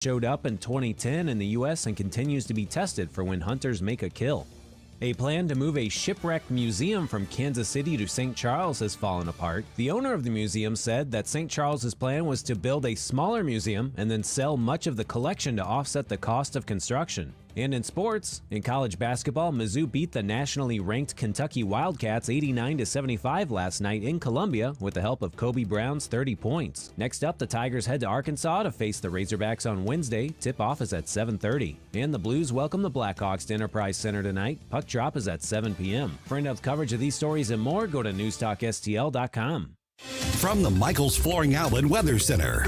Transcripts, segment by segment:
showed up in 2010 in the U.S. and continues to be tested for when hunters make a kill. A plan to move a shipwrecked museum from Kansas City to St. Charles has fallen apart. The owner of the museum said that St. Charles's plan was to build a smaller museum and then sell much of the collection to offset the cost of construction. And in sports, in college basketball, Mizzou beat the nationally ranked Kentucky Wildcats 89-75 last night in Columbia with the help of Kobe Brown's 30 points. Next up, the Tigers head to Arkansas to face the Razorbacks on Wednesday. Tip-off is at 7:30. And the Blues welcome the Blackhawks to Enterprise Center tonight. Puck drop is at 7 p.m. For in-depth coverage of these stories and more, go to newstalkstl.com. From the Michaels Flooring Outlet Weather Center.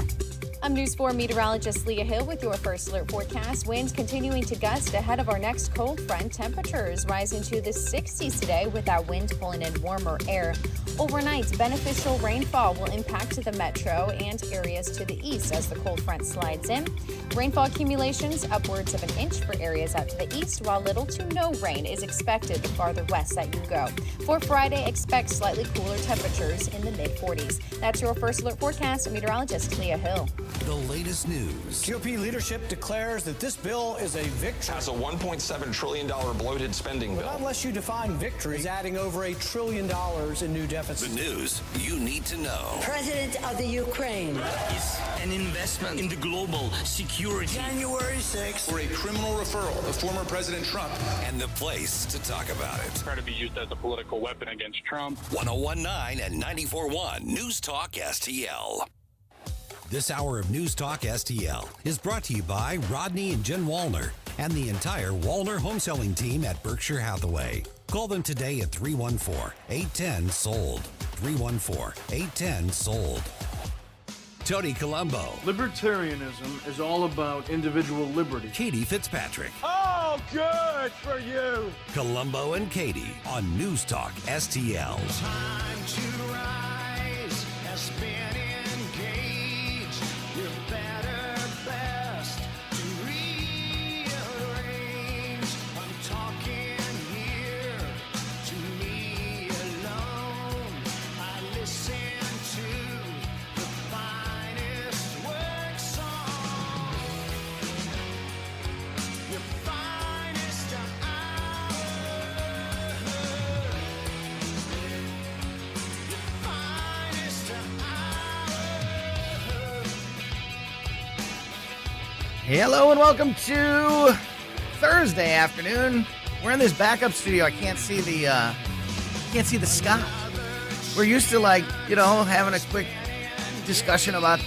I'm News 4 meteorologist Leah Hill with your first alert forecast. Winds continuing to gust ahead of our next cold front. Temperatures rising to the 60s today with that wind pulling in warmer air. Overnight, beneficial rainfall will impact the metro and areas to the east as the cold front slides in. Rainfall accumulations upwards of an inch for areas out to the east, while little to no rain is expected the farther west that you go. For Friday, expect slightly cooler temperatures in the mid-40s. That's your first alert forecast. Meteorologist Leah Hill. The latest news. GOP leadership declares that this bill is a victory. Has a $1.7 trillion bloated spending bill. But unless you define victory, is adding over $1 trillion in new deficits. The news you need to know. President of the Ukraine. Is an investment in the global security. January 6th. For a criminal referral of former President Trump. And the place to talk about it. Try to be used as a political weapon against Trump. 101.9 and 94.1 News Talk STL. This hour of News Talk STL is brought to you by Rodney and Jen Wallner and the entire Wallner home selling team at Berkshire Hathaway. Call them today at 314-810-SOLD. 314-810-SOLD. Tony Colombo. Libertarianism is all about individual liberty. Katie Fitzpatrick. Oh, good for you. Colombo and Katie on News Talk STL. Time to rise has been engaged. Your better best to rearrange. I'm talking here to me alone. I listen to the finest work song. Your finest hour. Your finest Hello and welcome to Thursday afternoon. We're in this backup studio. I can't see the sky. We're used to having a quick discussion about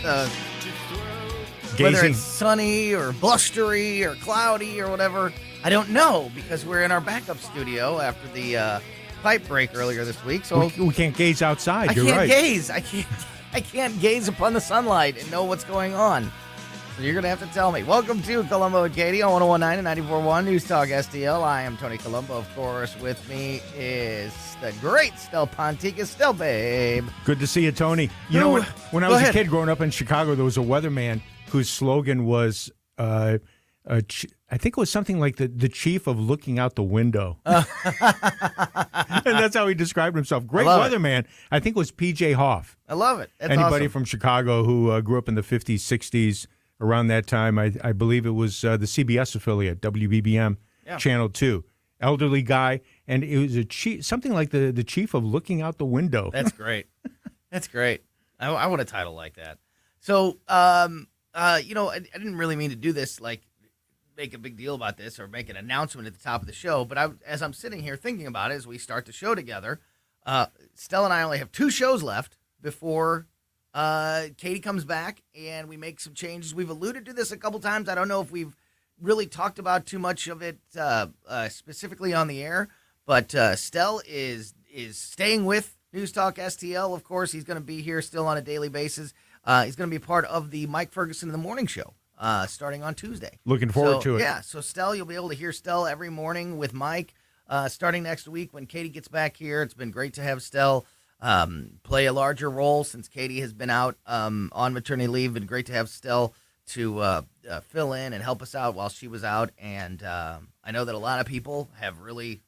whether it's sunny or blustery or cloudy or whatever. I don't know because we're in our backup studio after the pipe break earlier this week. So we can't gaze outside. You're right. I can't gaze upon the sunlight and know what's going on. So you're going to have to tell me. Welcome to Colombo and Katie on 101.9 and 94.1 News Talk STL. I am Tony Colombo, of course. With me is the great Stel Pontica. Stel, babe. Good to see you, Tony. You know, when I was a kid growing up in Chicago, there was a weatherman whose slogan was, I think it was something like the chief of looking out the window. And that's how he described himself. Great weatherman. I think it was P.J. Hoff. I love it. That's Anybody awesome. from Chicago who grew up in the 50s, 60s, around that time, I believe it was the CBS affiliate, WBBM, Channel 2. Elderly guy, and it was a chief, something like the chief of looking out the window. That's great. That's great. I want a title like that. So, I didn't really mean to do this, make a big deal about this or make an announcement at the top of the show, but as I'm sitting here thinking about it, as we start the show together, Stella and I only have 2 shows left before Katie comes back and we make some changes. We've alluded to this a couple times. I don't know if we've really talked about too much of it specifically on the air, but Stell is staying with News Talk STL. Of course, he's going to be here still on a daily basis. He's going to be part of the Mike Ferguson in the Morning Show starting on Tuesday. Looking forward to it. Yeah, so Stell, you'll be able to hear Stell every morning with Mike starting next week when Katie gets back here. It's been great to have Stell play a larger role since Katie has been out on maternity leave. Been great to have Stell to fill in and help us out while she was out. And I know that a lot of people have really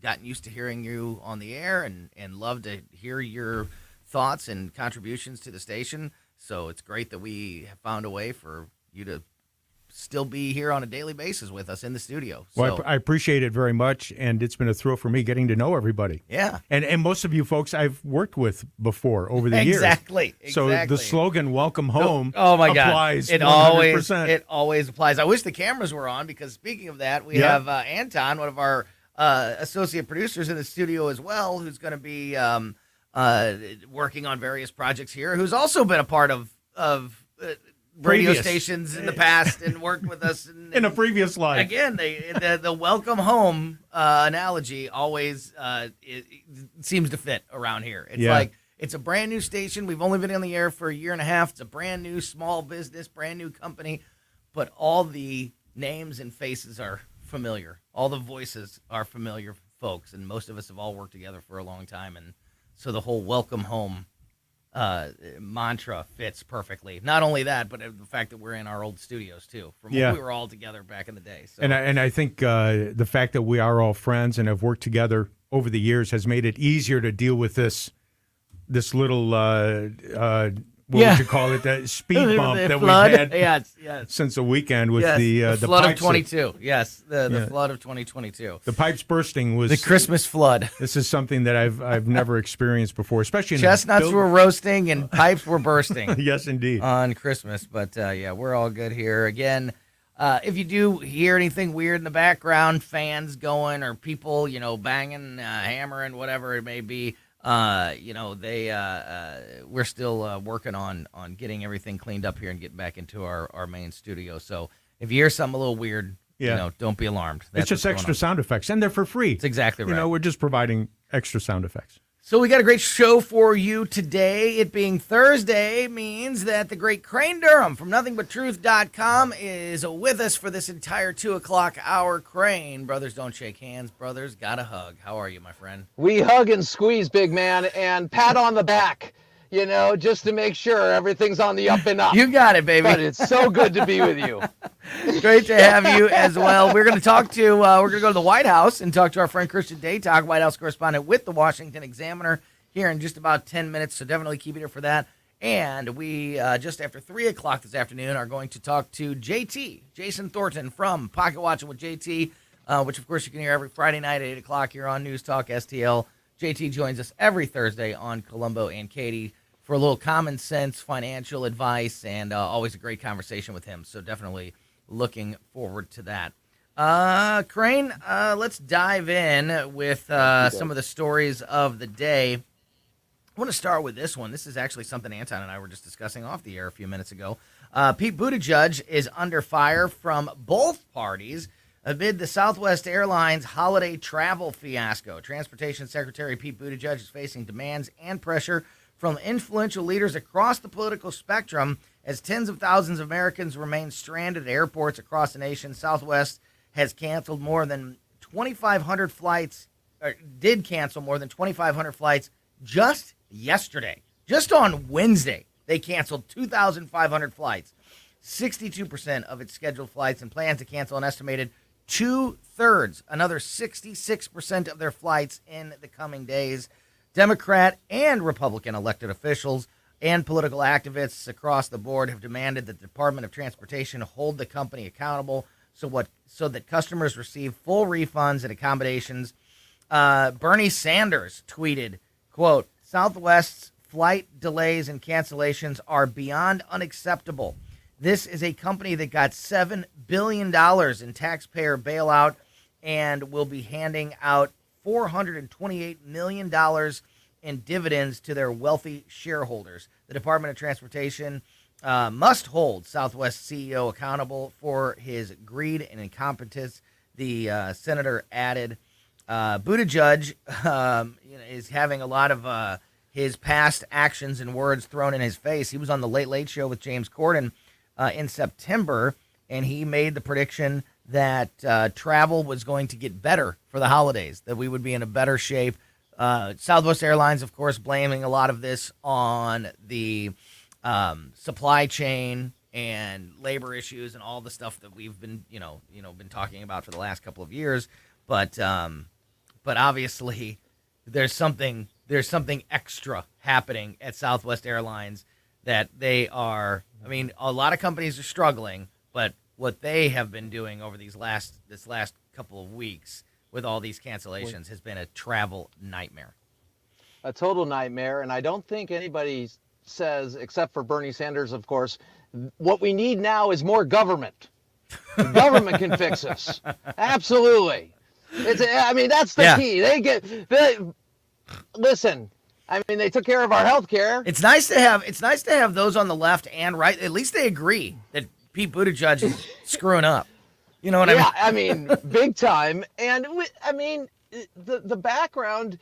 gotten used to hearing you on the air and love to hear your thoughts and contributions to the station. So it's great that we have found a way for you to still be here on a daily basis with us in the studio. Well, I appreciate it very much, and it's been a thrill for me getting to know everybody. Yeah. And most of you folks I've worked with before over the years. Exactly. So the slogan "Welcome Home" oh my God. applies. It 100%. it always applies. I wish the cammers were on, because speaking of that, we have Anton, one of our associate producers in the studio as well, who's going to be working on various projects here, who's also been a part of radio stations in the past and worked with us in a previous life. Again, the welcome home analogy always it seems to fit around here. It's like it's a brand new station. We've only been on the air for a year and a half. It's a brand new small business, brand new company, but all the names and faces are familiar. All the voices are familiar folks, and most of us have all worked together for a long time, and so the whole welcome home mantra fits perfectly. Not only that, but the fact that we're in our old studios too, from when we were all together back in the day. So. And I think the fact that we are all friends and have worked together over the years has made it easier to deal with this little what would you call it? That speed bump that flood. We've had yes. since the weekend with the flood of 22. Yes, the flood of 2022. The pipes bursting was the Christmas flood. This is something that I've never experienced before, especially chestnuts were roasting and pipes were bursting. Yes, indeed, on Christmas. But we're all good here again. If you do hear anything weird in the background, fans going or people banging, hammering, whatever it may be. We're still working on getting everything cleaned up here and getting back into our main studio. So if you hear something a little weird, don't be alarmed. It's just extra sound effects, and they're for free. It's exactly right. We're just providing extra sound effects. So we got a great show for you today. It being Thursday means that the great Crane Durham from NothingButTruth.com is with us for this entire 2 o'clock hour. Crane, brothers don't shake hands. Brothers got a hug. How are you, my friend? We hug and squeeze, big man, and pat on the back, just to make sure everything's on the up and up. You got it, baby. But it's so good to be with you. Great to have you as well. We're going to go to the White House and talk to our friend Christian Daytalk, White House correspondent with the Washington Examiner, here in just about 10 minutes. So definitely keep it here for that. And we, just after 3 o'clock this afternoon, are going to talk to JT, Jason Thornton from Pocket Watching with JT, which, of course, you can hear every Friday night at 8 o'clock here on News Talk STL. JT joins us every Thursday on Colombo and Katie for a little common sense financial advice, and always a great conversation with him. So definitely looking forward to that. Crane, let's dive in with some of the stories of the day. I want to start with this one. This is actually something Anton and I were just discussing off the air a few minutes ago. Pete Buttigieg is under fire from both parties amid the Southwest Airlines holiday travel fiasco. Transportation Secretary Pete Buttigieg is facing demands and pressure from influential leaders across the political spectrum as tens of thousands of Americans remain stranded at airports across the nation. Southwest has canceled more than 2,500 flights, or did cancel more than 2,500 flights just yesterday. Just on Wednesday, they canceled 2,500 flights, 62% of its scheduled flights, and plans to cancel an estimated 2/3, another 66% of their flights in the coming days. Democrat and Republican elected officials and political activists across the board have demanded that the Department of Transportation hold the company accountable so that customers receive full refunds and accommodations. Bernie Sanders tweeted, quote, Southwest's flight delays and cancellations are beyond unacceptable. This is a company that got $7 billion in taxpayer bailout and will be handing out $428 million in dividends to their wealthy shareholders. The Department of Transportation must hold Southwest CEO accountable for his greed and incompetence, the senator added. Buttigieg is having a lot of his past actions and words thrown in his face. He was on the Late Late Show with James Corden in September, and he made the prediction that travel was going to get better for the holidays, that we would be in a better shape. Southwest Airlines, of course, blaming a lot of this on the supply chain and labor issues and all the stuff that we've been, been talking about for the last couple of years. But obviously, there's something extra happening at Southwest Airlines that they are. I mean, a lot of companies are struggling, but what they have been doing over this last couple of weeks with all these cancellations has been a travel nightmare. A total nightmare, and I don't think anybody says, except for Bernie Sanders, of course, what we need now is more government. The government can fix this. Absolutely. That's the key. Listen. I mean, they took care of our health care. It's nice to have those on the left and right. At least they agree that Pete Buttigieg is screwing up. You know what I mean? Yeah, I mean, big time. And the background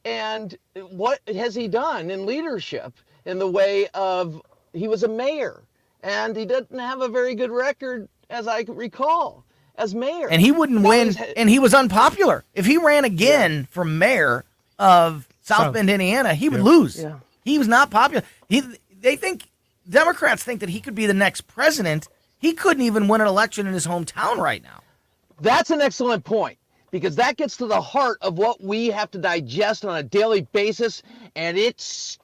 and what has he done in leadership in the way of he was a mayor and he didn't have a very good record, as I recall, as mayor. And he wouldn't win, and he was unpopular. If he ran again for mayor of South Bend, Indiana, he would lose. Yeah. He was not popular. Democrats think that he could be the next president. He couldn't even win an election in his hometown right now. That's an excellent point, because that gets to the heart of what we have to digest on a daily basis, and it's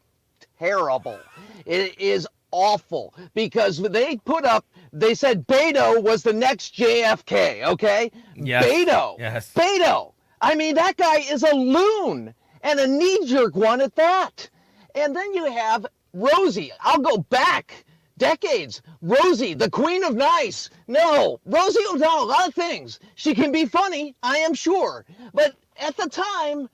terrible. It is awful, because they said Beto was the next JFK, okay? Yes. Beto. Yes. Beto. I mean, that guy is a loon, and a knee-jerk one at that. And then you have Rosie. I'll go back decades. Rosie, the queen of nice. No, Rosie will do a lot of things. She can be funny, I am sure. But at the time,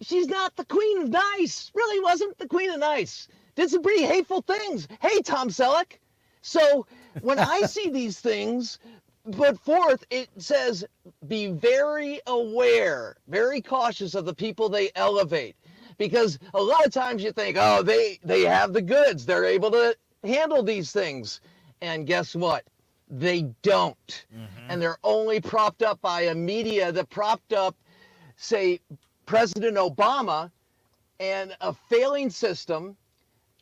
she's not the queen of nice. Really wasn't the queen of nice. Did some pretty hateful things. Hey, Tom Selleck. So when I see these things put forth, it says be very aware, very cautious of the people they elevate. Because a lot of times you think, oh, they have the goods. They're able to handle these things. And guess what? They don't. Mm-hmm. And they're only propped up by a media that propped up, say, President Obama and a failing system,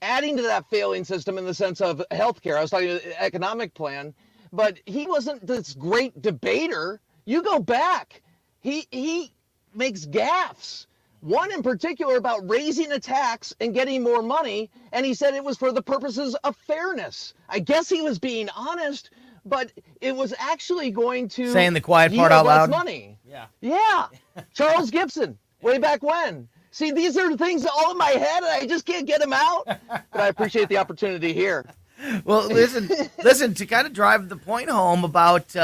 adding to that failing system in the sense of healthcare. I was talking about the economic plan, but he wasn't this great debater. You go back, he makes gaffes. One in particular about raising a tax and getting more money, and he said it was for the purposes of fairness. I guess he was being honest, but it was actually going to saying the quiet part out loud. Money. Yeah. Charles Gibson, way back when. See, these are things all in my head, and I just can't get them out. But I appreciate the opportunity here. Well, listen. To kind of drive the point home about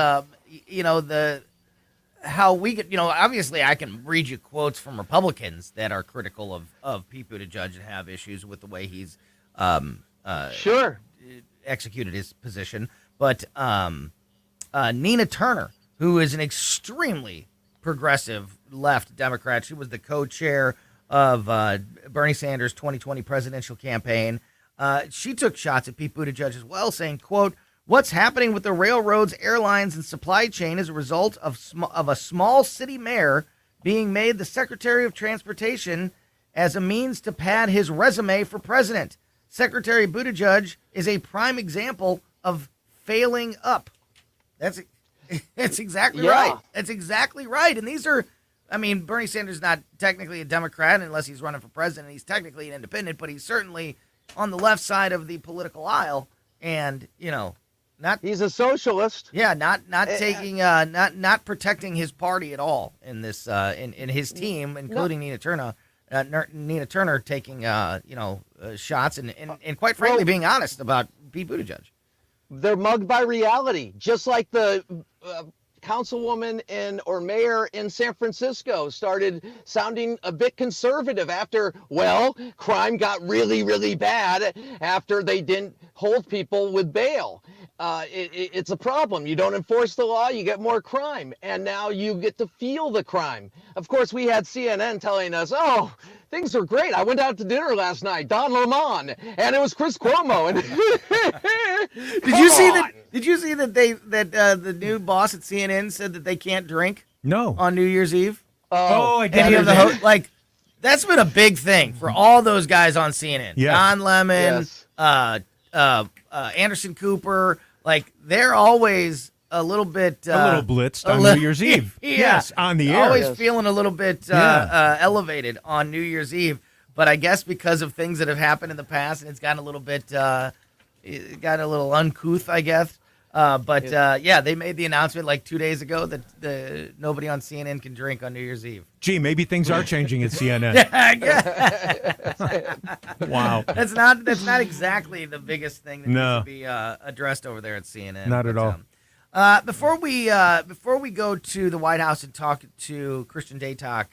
how we get, obviously I can read you quotes from Republicans that are critical of Pete Buttigieg and have issues with the way he's executed his position. But Nina Turner, who is an extremely progressive left Democrat, she was the co-chair of Bernie Sanders' 2020 presidential campaign. She took shots at Pete Buttigieg as well, saying, quote, "What's happening with the railroads, airlines, and supply chain is a result of a small city mayor being made the Secretary of Transportation as a means to pad his resume for president. Secretary Buttigieg is a prime example of failing up." That's exactly right. That's exactly right. And these are, Bernie Sanders is not technically a Democrat unless he's running for president. He's technically an independent, but he's certainly on the left side of the political aisle. And, he's a socialist. Yeah, not taking not protecting his party at all in this in his team, including Nina Turner. Nina Turner taking shots and quite frankly being honest about Pete Buttigieg. They're mugged by reality, just like the councilwoman or mayor in San Francisco started sounding a bit conservative after, crime got really, really bad after they didn't hold people with bail. It's a problem. You don't enforce the law, you get more crime, and now you get to feel the crime. Of course, we had CNN telling us, oh, things are great. I went out to dinner last night, Don Lemon, and it was Chris Cuomo. And Did you see that the new boss at CNN said that they can't drink? No. On New Year's Eve. I did. Any of the host, that's been a big thing for all those guys on CNN. Yes. Don Lemon, Anderson Cooper. They're always a little bit blitzed on New Year's Eve. Yeah. Yes, on the air. Always feeling a little bit elevated on New Year's Eve. But I guess because of things that have happened in the past, and it's gotten a little bit, uncouth, I guess. Yeah, they made the announcement like 2 days ago that nobody on CNN can drink on New Year's Eve. Gee, maybe things are changing at CNN. Wow. That's not exactly the biggest thing that needs to be addressed over there at CNN. Not at all. Before we go to the White House and talk to Christian Daytalk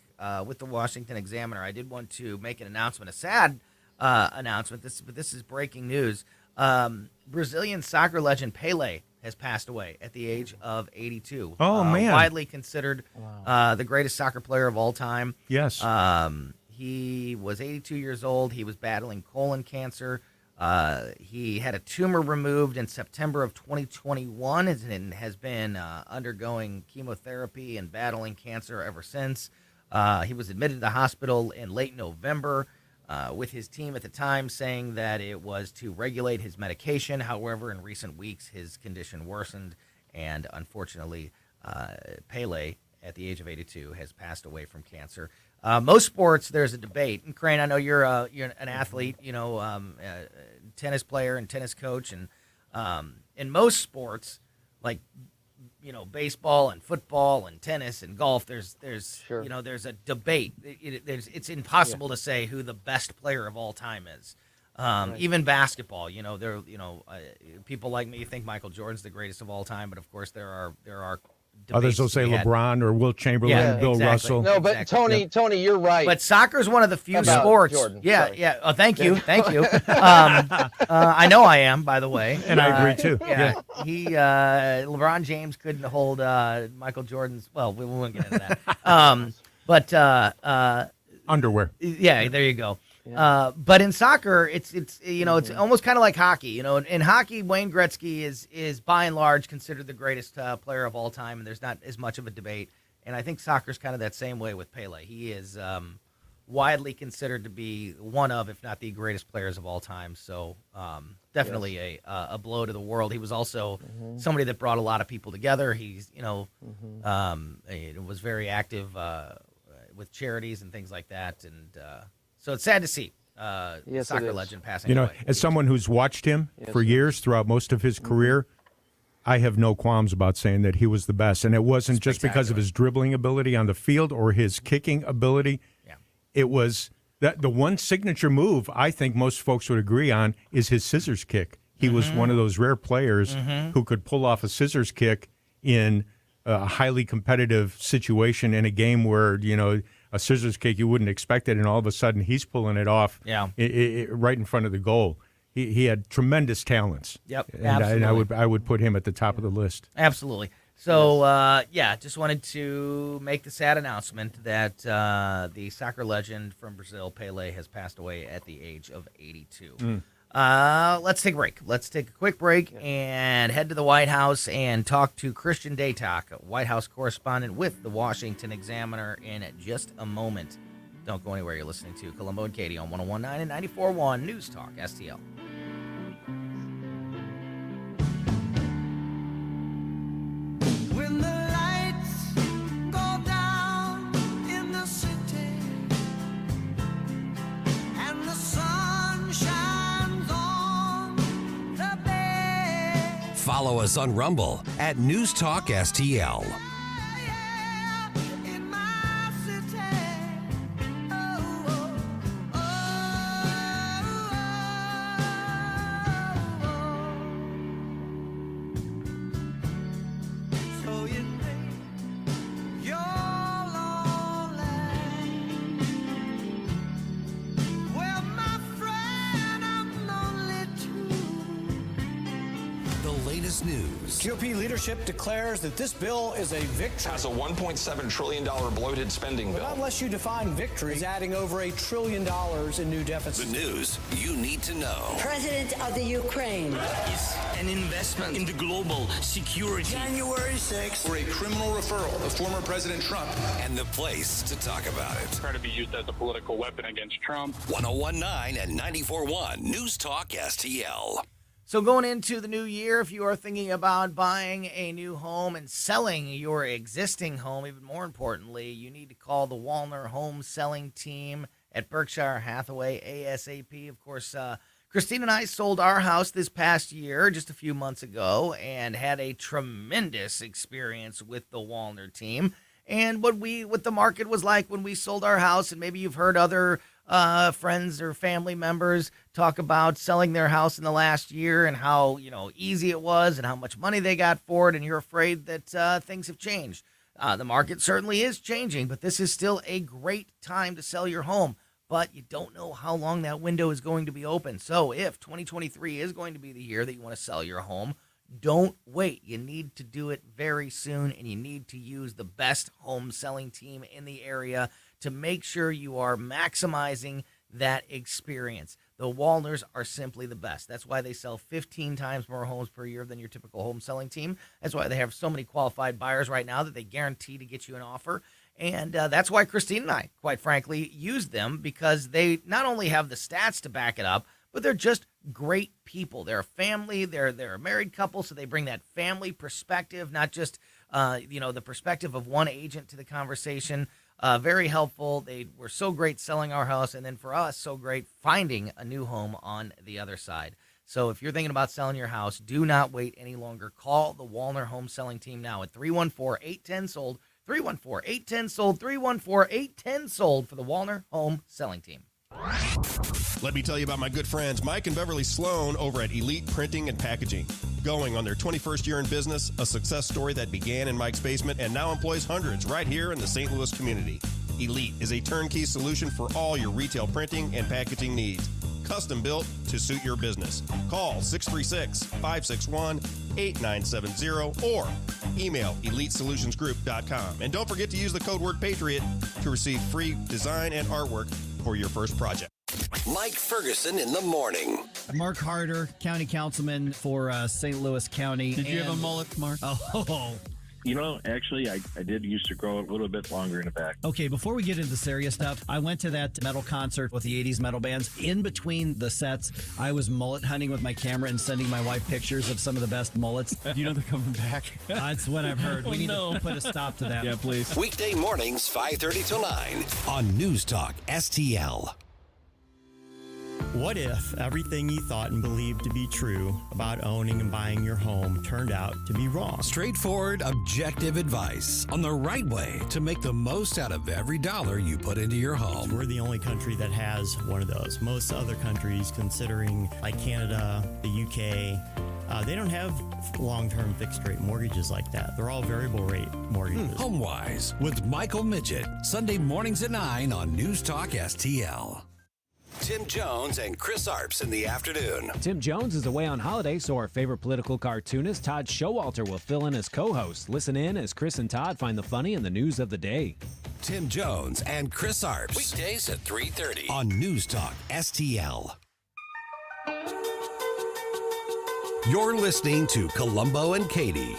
with the Washington Examiner, I did want to make an announcement, a sad announcement. This is breaking news. Brazilian soccer legend Pelé has passed away at the age of 82. Oh, man. Widely considered the greatest soccer player of all time. Yes. He was 82 years old. He was battling colon cancer. He had a tumor removed in September of 2021 and has been undergoing chemotherapy and battling cancer ever since. He was admitted to the hospital in late November with his team at the time saying that it was to regulate his medication. However, in recent weeks, his condition worsened, and unfortunately, Pelé, at the age of 82, has passed away from cancer. Most sports, there's a debate. And Crane, I know you're an athlete, tennis player and tennis coach, and in most sports, like baseball and football and tennis and golf, there's Sure. There's a debate. It's impossible to say who the best player of all time is. Even basketball, people like me think Michael Jordan's the greatest of all time, but of course there are others will say LeBron or Wilt Chamberlain, Bill Russell. No, but Tony, you're right. But soccer is one of the few About sports. Jordan, yeah, sorry. yeah. Oh, thank you. I know I am, by the way, and I agree too. Yeah, LeBron James couldn't hold Michael Jordan's. Well, we won't get into that. Underwear. Yeah, there you go. But in soccer, it's almost kind of like hockey. In hockey, Wayne Gretzky is by and large considered the greatest player of all time, and there's not as much of a debate. And I think soccer's kind of that same way with Pelé. He is widely considered to be one of, if not the greatest players of all time. So definitely a blow to the world. He was also somebody that brought a lot of people together. He's was very active with charities and things like that, and so it's sad to see soccer legend passing away. As someone who's watched him for years throughout most of his career, I have no qualms about saying that he was the best. And it wasn't just because of his dribbling ability on the field or his kicking ability. Yeah. It was that the one signature move I think most folks would agree on is his scissors kick. He was one of those rare players who could pull off a scissors kick in a highly competitive situation in a game where, a scissors kick, you wouldn't expect it, and all of a sudden he's pulling it off right in front of the goal. He had tremendous talents. Yep, and absolutely. I would put him at the top of the list. Absolutely. So, just wanted to make the sad announcement that the soccer legend from Brazil, Pelé, has passed away at the age of 82. Let's take a break. Let's take a quick break and head to the White House and talk to Christian Daytalk, White House correspondent with the Washington Examiner, in just a moment. Don't go anywhere. You're listening to Colombo and Katie on 101.9 and 94.1 News Talk STL. When the lights go down in the city and the sun shines on the bay. Follow us on Rumble at News Talk STL. In my city, so you think you're lonely. Well, my friend, I'm lonely too. The latest news. GOP leadership declares that this bill is a victory. Has a $1.7 trillion bloated spending But bill. not unless you define victory as adding over $1 trillion in new The deficits. news you need to know. President of the Ukraine. Is an investment in the global security. January 6th for a criminal referral of former President Trump. And the place to talk about it. Try to be used as a political weapon against Trump. 101.9 and 94.1 News Talk STL. So going into the new year, if you are thinking about buying a new home and selling your existing home, even more importantly, you need to call the Wallner Home Selling Team at Berkshire Hathaway ASAP. Of course, Christine and I sold our house this past year, just a few months ago, and had a tremendous experience with the Wallner team. And what the market was like when we sold our house, and maybe you've heard other friends or family members talk about selling their house in the last year and how easy it was and how much money they got for it, and you're afraid that things have changed. The market certainly is changing, but this is still a great time to sell your home. But you don't know how long that window is going to be open. So if 2023 is going to be the year that you want to sell your home, don't wait. You need to do it very soon, and you need to use the best home selling team in the area to make sure you are maximizing that experience. The Wallners are simply the best. That's why they sell 15 times more homes per year than your typical home selling team. That's why they have so many qualified buyers right now that they guarantee to get you an offer. And that's why Christine and I, quite frankly, use them, because they not only have the stats to back it up, but they're just great people. They're a family. They're a married couple, so they bring that family perspective, not just the perspective of one agent to the conversation. Very helpful. They were so great selling our house, and then for us, so great finding a new home on the other side. So if you're thinking about selling your house, do not wait any longer. Call the Wallner Home Selling Team now at 314-810-SOLD. 314-810-SOLD, 314-810-SOLD for the Wallner Home Selling Team. Let me tell you about my good friends Mike and Beverly Sloan over at Elite Printing and Packaging. Going on their 21st year in business, a success story that began in Mike's basement and now employs hundreds right here in the St. Louis community. Elite is a turnkey solution for all your retail printing and packaging needs. Custom built to suit your business. Call 636-561-8970 or email elitesolutionsgroup.com. And don't forget to use the code word PATRIOT to receive free design and artwork for your first project. Mike Ferguson in the morning. Mark Harder, county councilman for St. Louis County. Did you have a mullet, Mark? Oh. Actually, I did used to grow a little bit longer in the back. Okay, before we get into serious stuff, I went to that metal concert with the 80s metal bands. In between the sets, I was mullet hunting with my camera and sending my wife pictures of some of the best mullets. Do you know they're coming back? That's what I've heard. We need to put a stop to that. Yeah, please. Weekday mornings, 5:30 till 9 on News Talk STL. What if everything you thought and believed to be true about owning and buying your home turned out to be wrong? Straightforward, objective advice on the right way to make the most out of every dollar you put into your home. We're the only country that has one of those. Most other countries, considering like Canada, the UK, they don't have long-term fixed-rate mortgages like that. They're all variable-rate mortgages. HomeWise with Michael Midget, Sunday mornings at 9 on News Talk STL. Tim Jones and Chris Arps in the afternoon. Tim Jones is away on holiday, so our favorite political cartoonist, Todd Showalter, will fill in as co-host. Listen in as Chris and Todd find the funny and the news of the day. Tim Jones and Chris Arps. Weekdays at 3:30 on News Talk STL. You're listening to Colombo and Katie.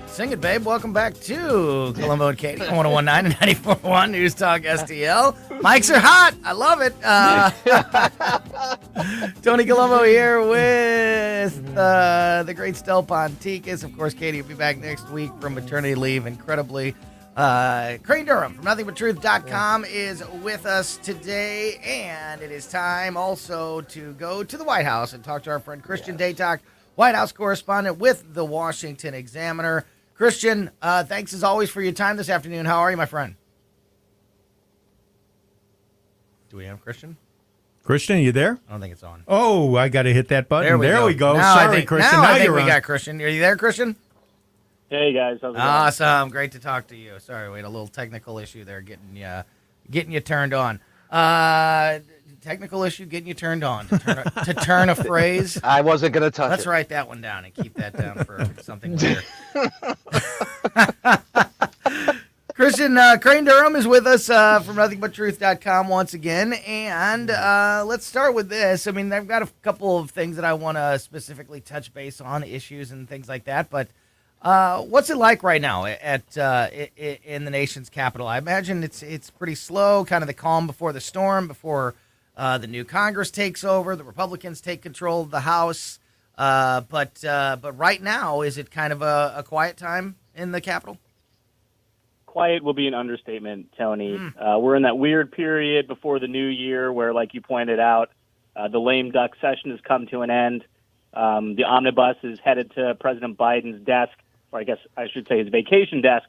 Sing it, babe. Welcome back to Colombo and Katie, 101.9 and 94.1 News Talk STL. Mics are hot. I love it. Tony Colombo here with the great Stel Ponticus. Of course, Katie will be back next week from maternity leave, incredibly. Crane Durham from NothingButTruth.com is with us today, and it is time also to go to the White House and talk to our friend Christian Daytalk, White House correspondent with the Washington Examiner. Christian, thanks as always for your time this afternoon. How are you, my friend? Do we have Christian? Christian, are you there? I don't think it's on. Oh, I got to hit that button. There we go. Now Sorry, Christian. Now I think you're we on. got Christian. Are you there, Christian? Hey, guys. How's it going? Awesome. Great to talk to you. Sorry, we had a little technical issue there getting you turned on. Technical issue getting you turned on. To turn a phrase. I wasn't going to touch Let's it. write that one down and keep that down for something later. Christian, Crane Durham is with us from NothingButTruth.com once again. And let's start with this. I mean, I've got a couple of things that I want to specifically touch base on, issues and things like that. But what's it like right now in the nation's capital? I imagine it's pretty slow, kind of the calm before the storm, before The new Congress takes over. The Republicans take control of the House. But right now, is it kind of a quiet time in the Capitol? Quiet will be an understatement, Tony. We're in that weird period before the new year where, like you pointed out, the lame duck session has come to an end. The omnibus is headed to President Biden's desk, or I guess I should say his vacation desk,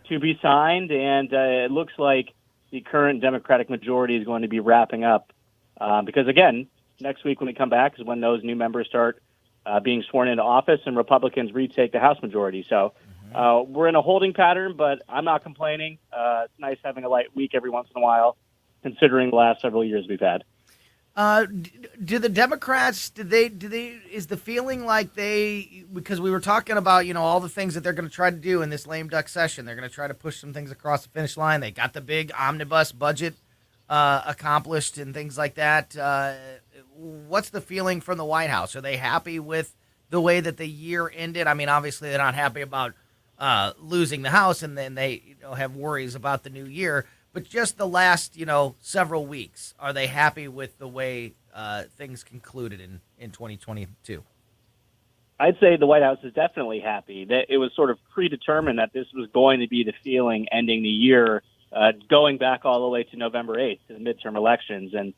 to be signed. And it looks like the current Democratic majority is going to be wrapping up. Because, again, next week when we come back is when those new members start being sworn into office and Republicans retake the House majority. So we're in a holding pattern, but I'm not complaining. It's nice having a light week every once in a while, considering the last several years we've had. Do the Democrats, is the feeling like because we were talking about, all the things that they're going to try to do in this lame duck session, they're going to try to push some things across the finish line. They got the big omnibus budget accomplished and things like that. What's the feeling from the White House? Are they happy with the way that the year ended? I mean, obviously they're not happy about losing the House, and then they have worries about the new year. But just the last, several weeks, are they happy with the way things concluded in 2022? I'd say the White House is definitely happy. That it was sort of predetermined that this was going to be the feeling ending the year, going back all the way to November 8th, to the midterm elections. And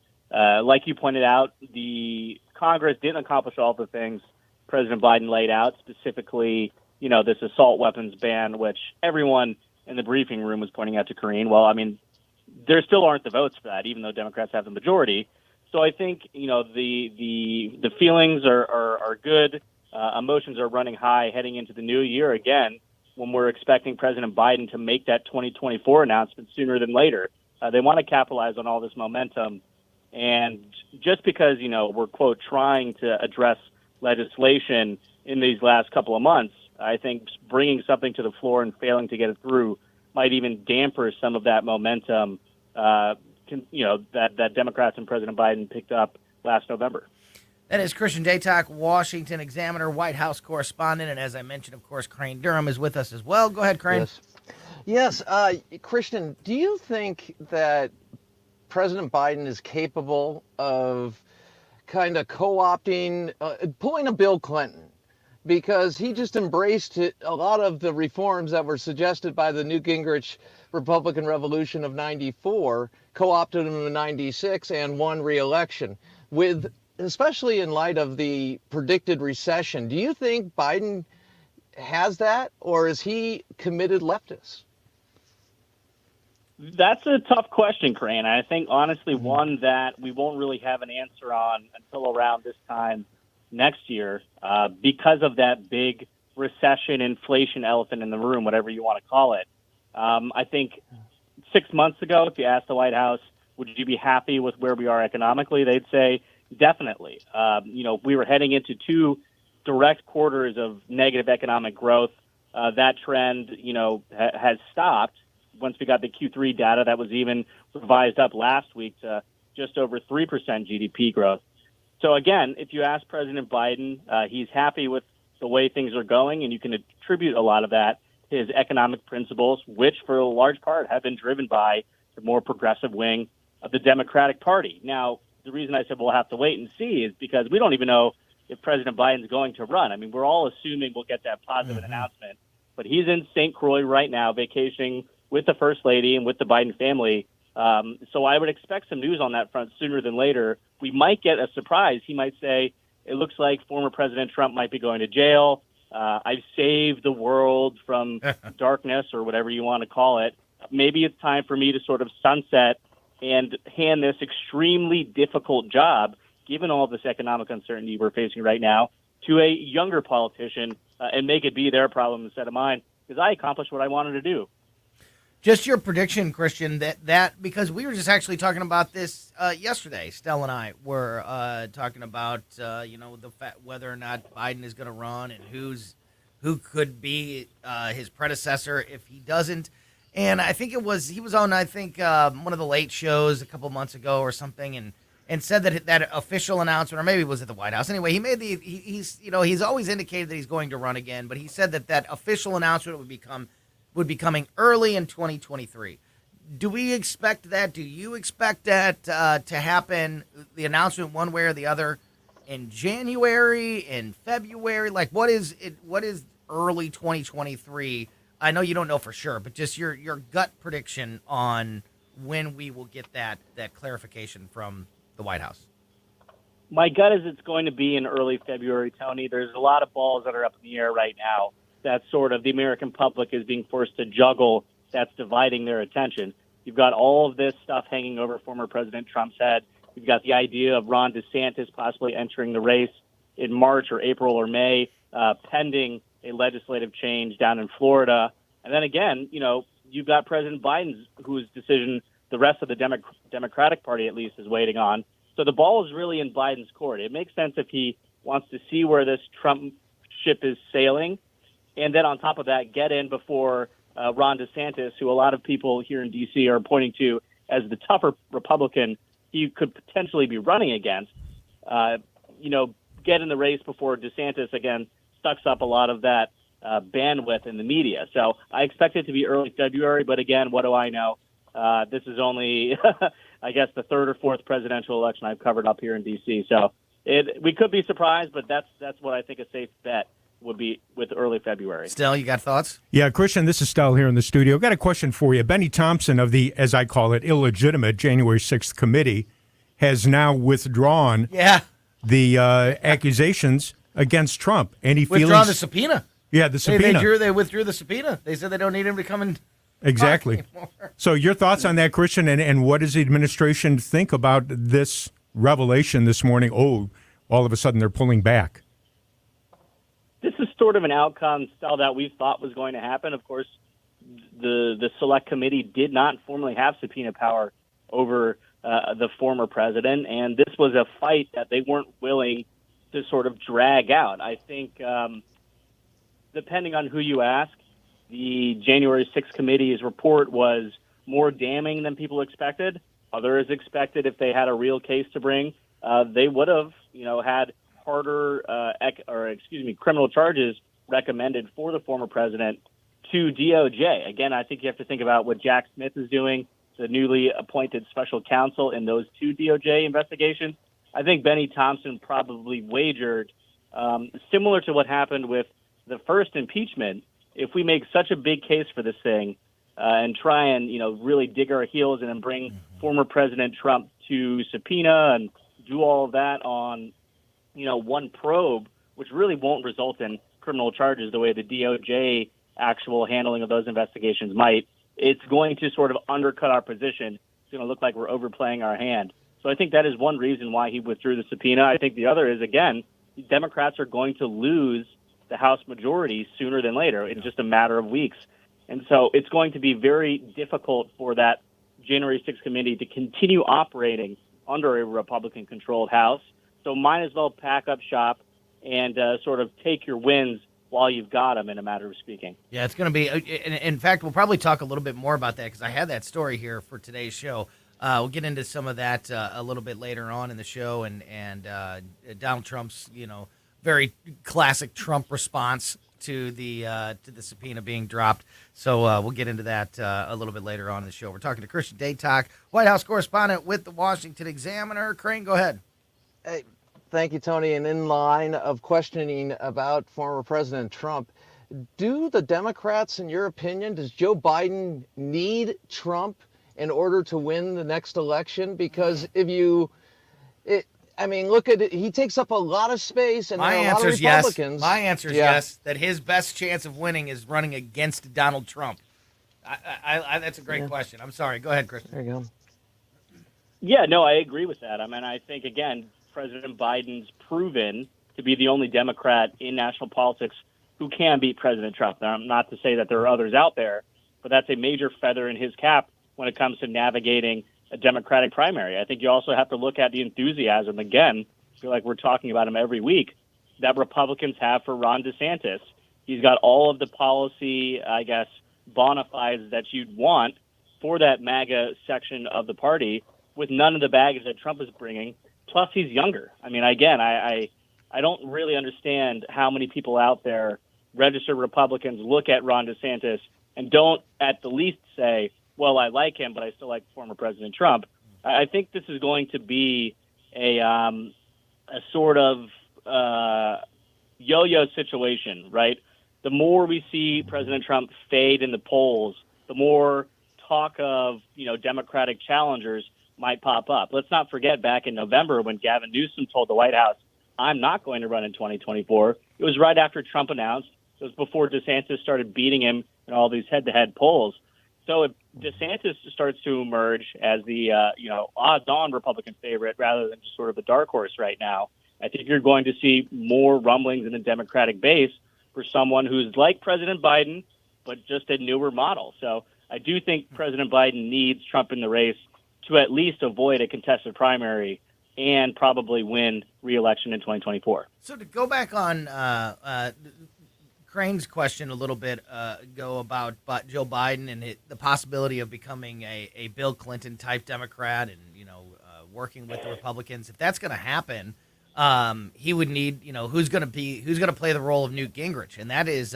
like you pointed out, the Congress didn't accomplish all the things President Biden laid out, specifically, this assault weapons ban, which everyone in the briefing room was pointing out to Karine. Well, I mean, there still aren't the votes for that, even though Democrats have the majority. So I think, the feelings are good. Emotions are running high heading into the new year again, when we're expecting President Biden to make that 2024 announcement sooner than later. They want to capitalize on all this momentum. And just because, we're, quote, trying to address legislation in these last couple of months, I think bringing something to the floor and failing to get it through might even damper some of that momentum, that Democrats and President Biden picked up last November. That is Christian Daytok, Washington Examiner, White House correspondent. And as I mentioned, of course, Crane Durham is with us as well. Go ahead, Crane. Yes. Christian, do you think that President Biden is capable of kind of co-opting, pulling a Bill Clinton? Because he just embraced a lot of the reforms that were suggested by the Newt Gingrich Republican Revolution of 94, co-opted them in 96 and won re-election. Especially in light of the predicted recession, do you think Biden has that, or is he committed leftist? That's a tough question, Crane. I think, honestly, one that we won't really have an answer on until around this time next year, because of that big recession, inflation elephant in the room, whatever you want to call it. I think 6 months ago, if you asked the White House, would you be happy with where we are economically, they'd say definitely. We were heading into 2 direct quarters of negative economic growth. That trend, has stopped once we got the Q3 data that was even revised up last week to just over 3% GDP growth. So again, if you ask President Biden, he's happy with the way things are going, and you can attribute a lot of that to his economic principles, which for a large part have been driven by the more progressive wing of the Democratic Party. Now, the reason I said we'll have to wait and see is because we don't even know if President Biden's going to run. I mean, we're all assuming we'll get that positive announcement, but he's in St. Croix right now vacationing with the First Lady and with the Biden family. So I would expect some news on that front sooner than later. We might get a surprise. He might say, it looks like former President Trump might be going to jail. I've saved the world from darkness, or whatever you want to call it. Maybe it's time for me to sort of sunset and hand this extremely difficult job, given all this economic uncertainty we're facing right now, to a younger politician and make it be their problem instead of mine, because I accomplished what I wanted to do. Just your prediction, Christian, that because we were just actually talking about this yesterday. Stella and I were talking about the fact whether or not Biden is going to run and who could be his predecessor if he doesn't. And I think he was on one of the late shows a couple months ago or something, and said that official announcement, or maybe it was at the White House. Anyway, he made he's always indicated that he's going to run again, but he said that official announcement would be coming early in 2023. Do we expect that? Do you expect that to happen, the announcement one way or the other, in January, in February? Like, what is early 2023? I know you don't know for sure, but just your gut prediction on when we will get that clarification from the White House. My gut is it's going to be in early February, Tony. There's a lot of balls that are up in the air right now that sort of the American public is being forced to juggle that's dividing their attention. You've got all of this stuff hanging over former President Trump's head. You've got the idea of Ron DeSantis possibly entering the race in March or April or May, pending a legislative change down in Florida. And then again, you've got President Biden's, whose decision the rest of the Democratic Party at least is waiting on. So the ball is really in Biden's court. It makes sense if he wants to see where this Trump ship is sailing, and then on top of that, get in before Ron DeSantis, who a lot of people here in D.C. are pointing to as the tougher Republican he could potentially be running against, get in the race before DeSantis, again, sucks up a lot of that bandwidth in the media. So I expect it to be early February, but again, what do I know? This is only, I guess, the third or fourth presidential election I've covered up here in D.C. So we could be surprised, but that's what I think a safe bet would be with early February. Stell, you got thoughts? Yeah, Christian, this is Stell here in the studio. Got a question for you. Benny Thompson of the, as I call it, illegitimate January 6th committee has now withdrawn the accusations against Trump. Any feelings? Withdrawn the subpoena. Yeah, the subpoena. They withdrew the subpoena. They said they don't need him to come and exactly. So your thoughts on that, Christian, and what does the administration think about this revelation this morning? Oh, all of a sudden they're pulling back. This is sort of an outcome, Stell, that we thought was going to happen. Of course, the select committee did not formally have subpoena power over the former president, and this was a fight that they weren't willing to sort of drag out. I think, depending on who you ask, the January 6th committee's report was more damning than people expected. Others expected if they had a real case to bring, they would have, had harder, criminal charges recommended for the former president to DOJ. Again, I think you have to think about what Jack Smith is doing, the newly appointed special counsel in those two DOJ investigations. I think Benny Thompson probably wagered, similar to what happened with the first impeachment, if we make such a big case for this thing and try and, really dig our heels in and bring former President Trump to subpoena and do all of that on, one probe, which really won't result in criminal charges the way the DOJ actual handling of those investigations might, it's going to sort of undercut our position. It's going to look like we're overplaying our hand. So I think that is one reason why he withdrew the subpoena. I think the other is, again, Democrats are going to lose the House majority sooner than later in just a matter of weeks. And so it's going to be very difficult for that January 6th committee to continue operating under a Republican-controlled House. So might as well pack up shop and sort of take your wins while you've got them, in a matter of speaking. Yeah, it's going to be, in fact, we'll probably talk a little bit more about that because I had that story here for today's show. We'll get into some of that a little bit later on in the show and Donald Trump's, very classic Trump response to the subpoena being dropped. So we'll get into that a little bit later on in the show. We're talking to Christian Daytalk, White House correspondent with the Washington Examiner. Crane, go ahead. Hey, thank you, Tony. And in line of questioning about former President Trump, do the Democrats, in your opinion, does Joe Biden need Trump in order to win the next election? Because look at it. He takes up a lot of space, and there are a lot of Republicans. Yes. My answer is yes, that his best chance of winning is running against Donald Trump. That's a great question. I'm sorry. Go ahead, Christian. There you go. Yeah, no, I agree with that. I think, again, President Biden's proven to be the only Democrat in national politics who can beat President Trump. Now, not to say that there are others out there, but that's a major feather in his cap when it comes to navigating a Democratic primary. I think you also have to look at the enthusiasm, again, I feel like we're talking about him every week, that Republicans have for Ron DeSantis. He's got all of the policy, bona fides that you'd want for that MAGA section of the party with none of the baggage that Trump is bringing. Plus, he's younger. I don't really understand how many people out there, registered Republicans, look at Ron DeSantis and don't at the least say, well, I like him, but I still like former President Trump. I think this is going to be a sort of yo-yo situation, right? The more we see President Trump fade in the polls, the more talk of, Democratic challengers might pop up. Let's not forget back in November when Gavin Newsom told the White House, I'm not going to run in 2024. It was right after Trump announced. It was before DeSantis started beating him in all these head-to-head polls. So if DeSantis starts to emerge as the, odds-on Republican favorite rather than just sort of a dark horse right now, I think you're going to see more rumblings in the Democratic base for someone who's like President Biden, but just a newer model. So I do think President Biden needs Trump in the race to at least avoid a contested primary and probably win re-election in 2024. So to go back on Crane's question a little bit ago about Joe Biden and the possibility of becoming a Bill Clinton type Democrat and working with the Republicans, if that's going to happen, he would need who's going to play the role of Newt Gingrich, and that is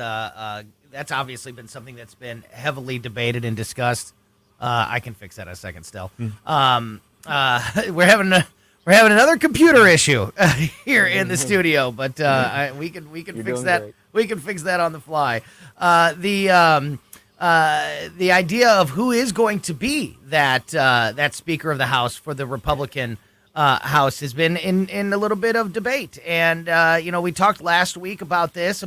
that's obviously been something that's been heavily debated and discussed. I can fix that in a second. Still, we're having another computer issue here in the studio, but we can fix that. Great. We can fix that on the fly. The idea of who is going to be that Speaker of the House for the Republican House has been in a little bit of debate, and we talked last week about this.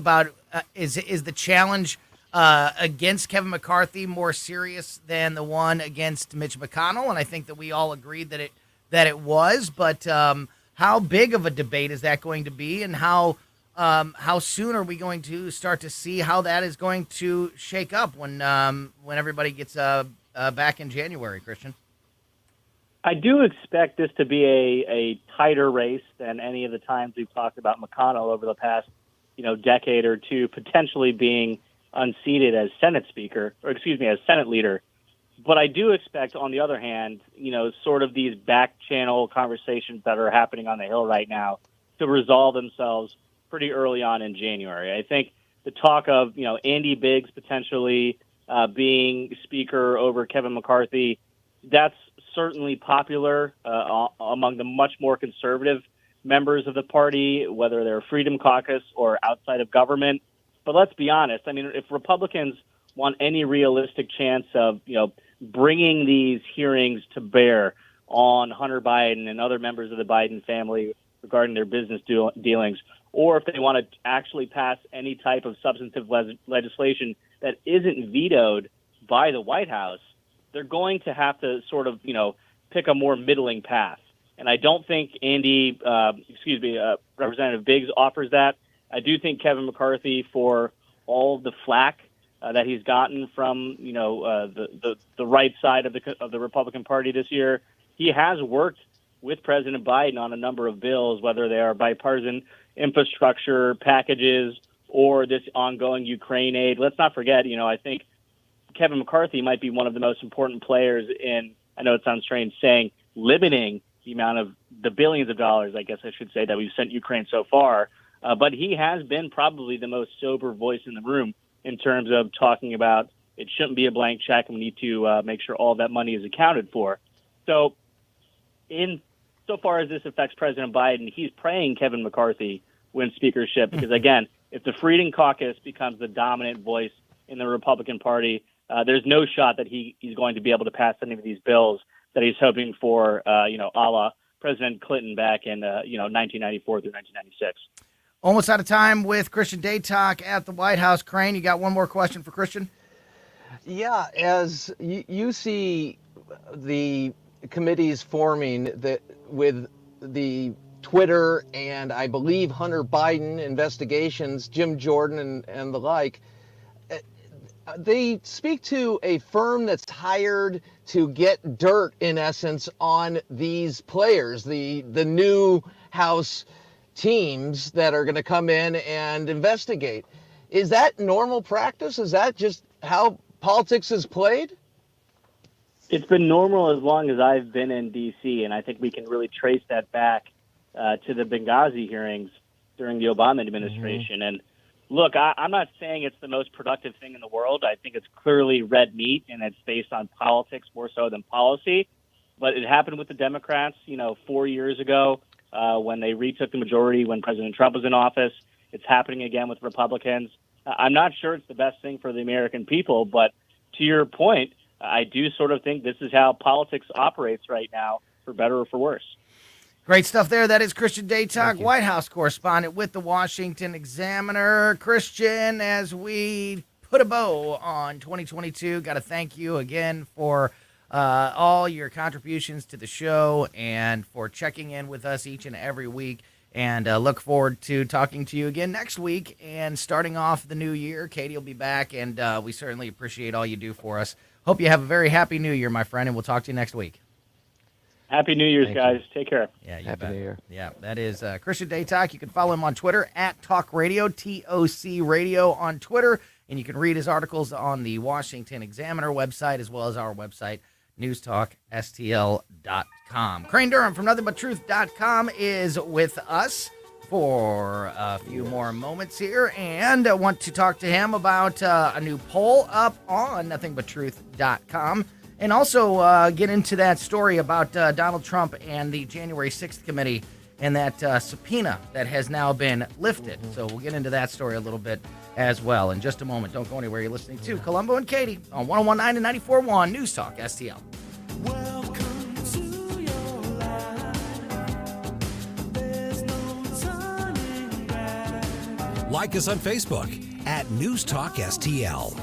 Is the challenge against Kevin McCarthy more serious than the one against Mitch McConnell? And I think that we all agreed that it was. But how big of a debate is that going to be, and how soon are we going to start to see how that is going to shake up when everybody gets back in January, Christian? I do expect this to be a tighter race than any of the times we've talked about McConnell over the past, decade or two, potentially being unseated as Senate Speaker, or as Senate leader. But I do expect, on the other hand, sort of these back channel conversations that are happening on the Hill right now to resolve themselves pretty early on in January. I think the talk of, Andy Biggs potentially being Speaker over Kevin McCarthy, that's certainly popular among the much more conservative members of the party, whether they're Freedom Caucus or outside of government. But let's be honest. I mean, if Republicans want any realistic chance of, bringing these hearings to bear on Hunter Biden and other members of the Biden family regarding their business dealings, or if they want to actually pass any type of substantive legislation that isn't vetoed by the White House, they're going to have to sort of, pick a more middling path. And I don't think Representative Biggs offers that. I do think Kevin McCarthy, for all the flack that he's gotten from, the right side of the Republican Party this year, he has worked with President Biden on a number of bills, whether they are bipartisan infrastructure packages or this ongoing Ukraine aid. Let's not forget, I think Kevin McCarthy might be one of the most important players in, I know it sounds strange saying, limiting the amount of the billions of dollars, I guess I should say, that we've sent Ukraine so far. But he has been probably the most sober voice in the room in terms of talking about it shouldn't be a blank check and we need to make sure all that money is accounted for. So so far as this affects President Biden, he's praying Kevin McCarthy wins speakership because, again, if the Freedom Caucus becomes the dominant voice in the Republican Party, there's no shot that he's going to be able to pass any of these bills that he's hoping for, a la President Clinton back in, 1994 through 1996. Almost out of time with Christian Day Talk at the White House. Crane, you got one more question for Christian? Yeah, as you see the committees forming with the Twitter and I believe Hunter Biden investigations, Jim Jordan and the like, they speak to a firm that's hired to get dirt, in essence, on these players, the new House teams that are going to come in and investigate. Is that normal practice? Is that just how politics is played? It's been normal as long as I've been in D.C., and I think we can really trace that back to the Benghazi hearings during the Obama administration. And, Look, I'm not saying it's the most productive thing in the world. I think it's clearly red meat, and it's based on politics more so than policy. But it happened with the Democrats, 4 years ago when they retook the majority when President Trump was in office. It's happening again with Republicans. I'm not sure it's the best thing for the American people, but to your point, I do sort of think this is how politics operates right now, for better or for worse. Great stuff there. That is Christian Daytalk, White House correspondent with the Washington Examiner. Christian, as we put a bow on 2022, got to thank you again for all your contributions to the show and for checking in with us each and every week. And look forward to talking to you again next week and starting off the new year. Katie will be back, and we certainly appreciate all you do for us. Hope you have a very happy new year, my friend, and we'll talk to you next week. Happy New Year's, guys. Take care. Yeah, you Happy bet. New Year. Yeah, that is Christian Daytalk. You can follow him on Twitter at Talk Radio, TOC Radio on Twitter. And you can read his articles on the Washington Examiner website as well as our website, newstalkstl.com. Crane Durham from nothingbuttruth.com is with us for a few more moments here. And I want to talk to him about a new poll up on nothingbuttruth.com. And also get into that story about Donald Trump and the January 6th committee and that subpoena that has now been lifted. So we'll get into that story a little bit as well in just a moment. Don't go anywhere. You're listening to Colombo and Katie on 101.9 and 94.1 News Talk STL. Welcome to your life. There's no turning back. Like us on Facebook at News Talk STL.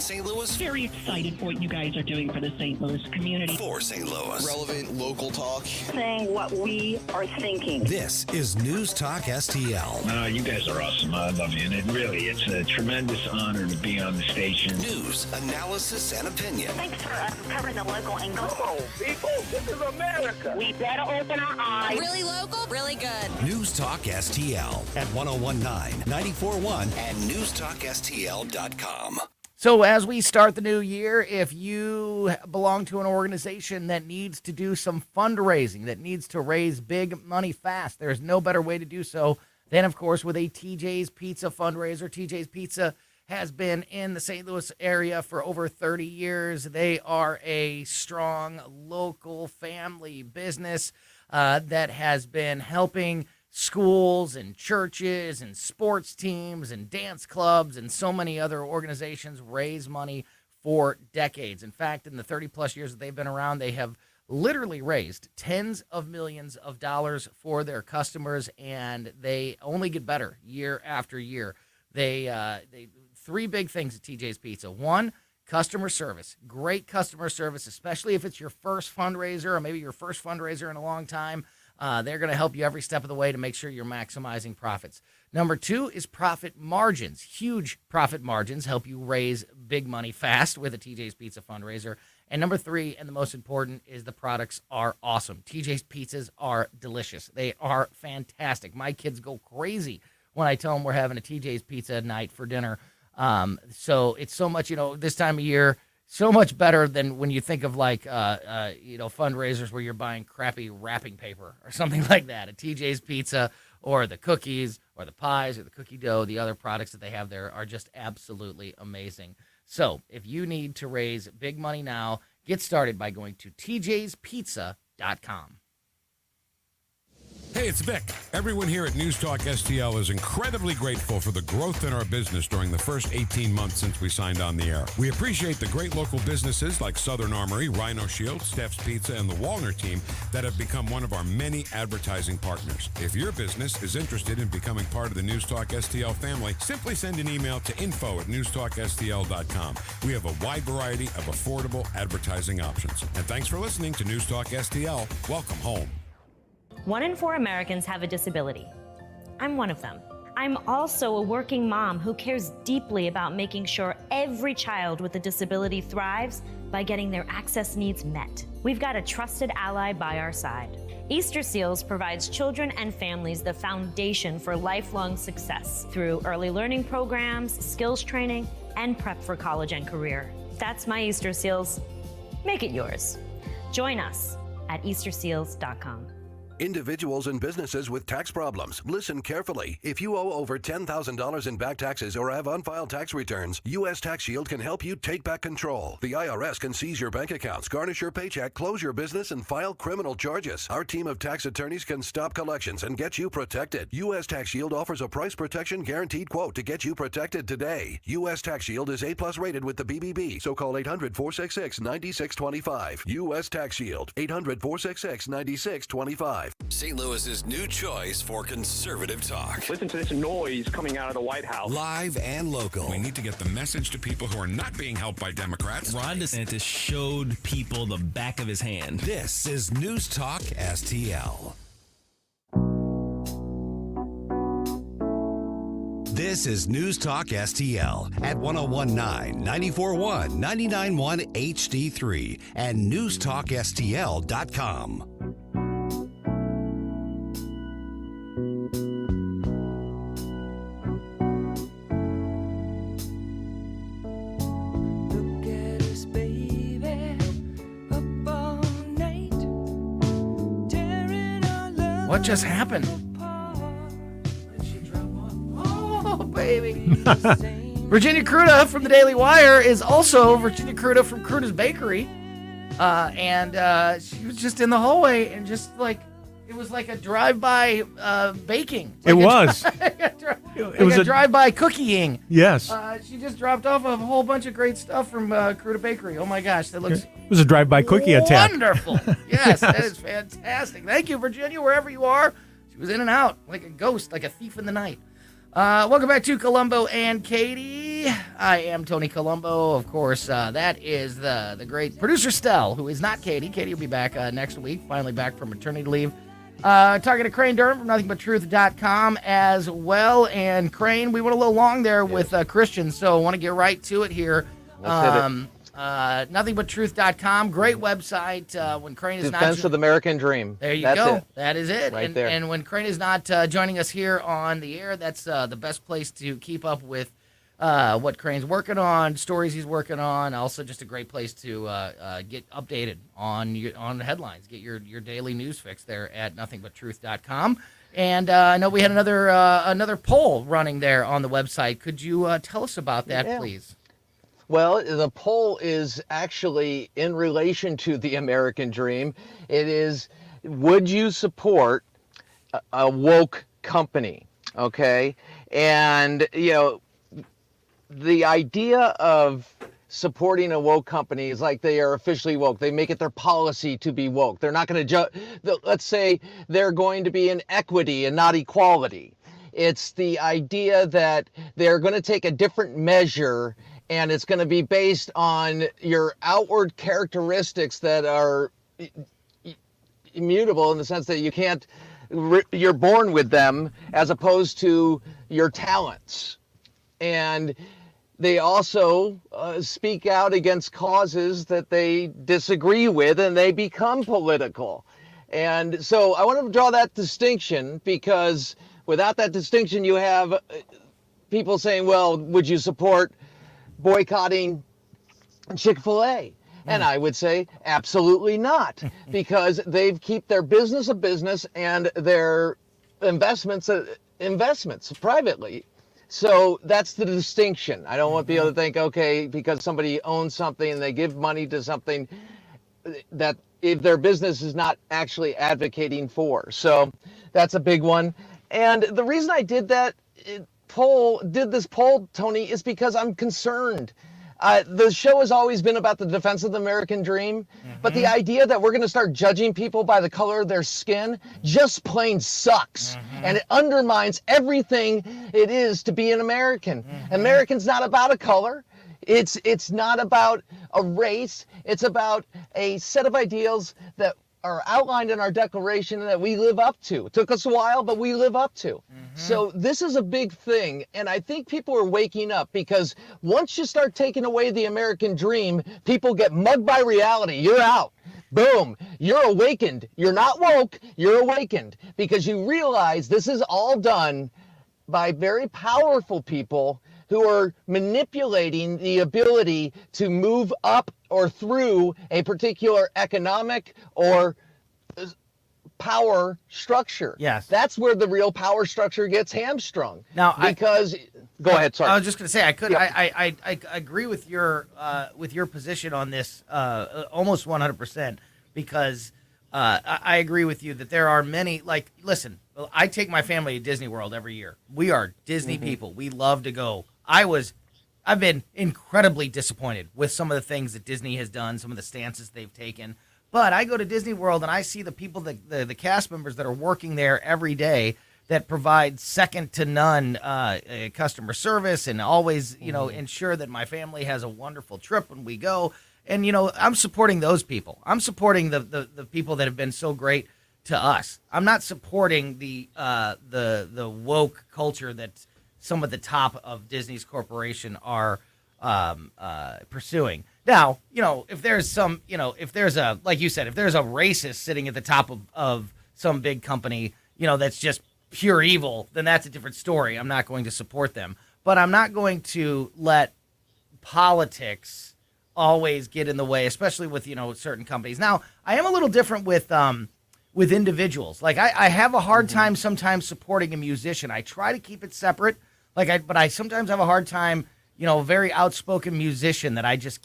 St. Louis. Very excited for what you guys are doing for the St. Louis community. For St. Louis. Relevant local talk. Saying what we are thinking. This is News Talk STL. You guys are awesome. I love you. And it's a tremendous honor to be on the station. News, analysis, and opinion. Thanks for covering the local angle. Come on, people. This is America. We better open our eyes. Really local, really good. News Talk STL at 101.9, 94.1, and newstalkstl.com. So as we start the new year, if you belong to an organization that needs to do some fundraising, that needs to raise big money fast, there's no better way to do so than, of course, with a TJ's Pizza fundraiser. TJ's Pizza has been in the St. Louis area for over 30 years. They are a strong local family business that has been helping schools and churches and sports teams and dance clubs and so many other organizations raise money for decades. In fact, in the 30-plus years that they've been around, they have literally raised tens of millions of dollars for their customers, and they only get better year after year. They three big things at TJ's Pizza. One, customer service. Great customer service, especially if it's your first fundraiser or maybe your first fundraiser in a long time. They're going to help you every step of the way to make sure you're maximizing profits. Number two is profit margins. Huge profit margins help you raise big money fast with a TJ's Pizza fundraiser. And number three, and the most important, is the products are awesome. TJ's Pizzas are delicious. They are fantastic. My kids go crazy when I tell them we're having a TJ's Pizza night for dinner. So it's so much, this time of year, so much better than when you think of fundraisers where you're buying crappy wrapping paper or something like that. A TJ's Pizza or the cookies or the pies or the cookie dough, the other products that they have there are just absolutely amazing. So if you need to raise big money now, get started by going to tjspizza.com. Hey, it's Vic. Everyone here at News Talk STL is incredibly grateful for the growth in our business during the first 18 months since we signed on the air. We appreciate the great local businesses like Southern Armory, Rhino Shield, Steph's Pizza, and the Wallner team that have become one of our many advertising partners. If your business is interested in becoming part of the News Talk STL family, simply send an email to info@newstalkstl.com. We have a wide variety of affordable advertising options. And thanks for listening to News Talk STL. Welcome home. 1 in 4 Americans have a disability. I'm one of them. I'm also a working mom who cares deeply about making sure every child with a disability thrives by getting their access needs met. We've got a trusted ally by our side. Easter Seals provides children and families the foundation for lifelong success through early learning programs, skills training, and prep for college and career. That's my Easter Seals. Make it yours. Join us at easterseals.com. Individuals and businesses with tax problems, listen carefully. If you owe over $10,000 in back taxes or have unfiled tax returns, U.S. Tax Shield can help you take back control. The IRS can seize your bank accounts, garnish your paycheck, close your business, and file criminal charges. Our team of tax attorneys can stop collections and get you protected. U.S. Tax Shield offers a price protection guaranteed quote to get you protected today. U.S. Tax Shield is A+ rated with the BBB, so call 800-466-9625. U.S. Tax Shield, 800-466-9625. St. Louis's new choice for conservative talk. Listen to this noise coming out of the White House. Live and local. We need to get the message to people who are not being helped by Democrats. Ron DeSantis showed people the back of his hand. This is News Talk STL. This is News Talk STL at 1019, 94.1, 99.1 HD3 and newstalkstl.com. What just happened? Oh, baby. Virginia Cruda from the Daily Wire is also Virginia Cruda from Cruda's Bakery. And she was just in the hallway and just like, it was like a drive-by baking. It was. It was a drive-by cookieing. Yes. She just dropped off a whole bunch of great stuff from Cruda Bakery. Oh my gosh, that looks It was a drive-by cookie attack. wonderful. Yes, that is fantastic. Thank you, Virginia, wherever you are. She was in and out like a ghost, like a thief in the night. Welcome back to Colombo and Katie. I am Tony Colombo. Of course, that is the great producer Stell, who is not Katie. Katie will be back next week, finally back from maternity leave. Talking to Crane Durham from nothingbutTruth.com as well. And Crane, we went a little long there with Christian, so I want to get right to it here. NothingbutTruth.com, great website. When Crane is Defense of the American Dream. There you That's go. it. That is it. Right there. And when Crane is not joining us here on the air, that's the best place to keep up with what Crane's working on, stories he's working on. Also, just a great place to get updated on headlines. Get your daily news fix there at nothingbutTruth.com. And I know we had another poll running there on the website. Could you tell us about that, please? Well, the poll is actually in relation to the American dream. It is, would you support a woke company? Okay. And, you know, the idea of supporting a woke company is like they are officially woke. They make it their policy to be woke. They're not going to let's say they're going to be in equity and not equality. It's the idea that they're going to take a different measure, and it's going to be based on your outward characteristics that are immutable in the sense that you can't, you're born with them as opposed to your talents. And they also speak out against causes that they disagree with, and they become political. And so I want to draw that distinction, because without that distinction, you have people saying, well, would you support boycotting Chick-fil-A? And I would say absolutely not, because they keep their business a business and their investments privately. So that's the distinction. I don't want people to think, okay, because somebody owns something and they give money to something, that if their business is not actually advocating for. So that's a big one. And the reason I did this poll, Tony, is because I'm concerned. The show has always been about the defense of the American dream, but the idea that we're going to start judging people by the color of their skin just plain sucks, and it undermines everything it is to be an American. American's not about a color. It's not about a race. It's about a set of ideals that are outlined in our Declaration and that we live up to. It took us a while, but we live up to. So this is a big thing, and I think people are waking up, because once you start taking away the American dream, people get mugged by reality. You're out. Boom, you're awakened. You're not woke, you're awakened because you realize this is all done by very powerful people who are manipulating the ability to move up or through a particular economic or power structure. Yes. That's where the real power structure gets hamstrung. Now, Go ahead, sorry. I was just going to say, Yep. I agree with your position on this almost 100% because I agree with you that there are many, like, listen, I take my family to Disney World every year. We are Disney people. We love to go. I've been incredibly disappointed with some of the things that Disney has done, some of the stances they've taken. But I go to Disney World and I see the people, the cast members that are working there every day that provide second to none customer service and always, ensure that my family has a wonderful trip when we go. And, I'm supporting those people. I'm supporting the people that have been so great to us. I'm not supporting the woke culture that some of the top of Disney's corporation are pursuing. Now, if there's like you said, if there's a racist sitting at the top of some big company, that's just pure evil, then that's a different story. I'm not going to support them. But I'm not going to let politics always get in the way, especially with, certain companies. Now, I am a little different with individuals. Like, I have a hard time sometimes supporting a musician. I try to keep it separate. But I sometimes have a hard time, a very outspoken musician that I just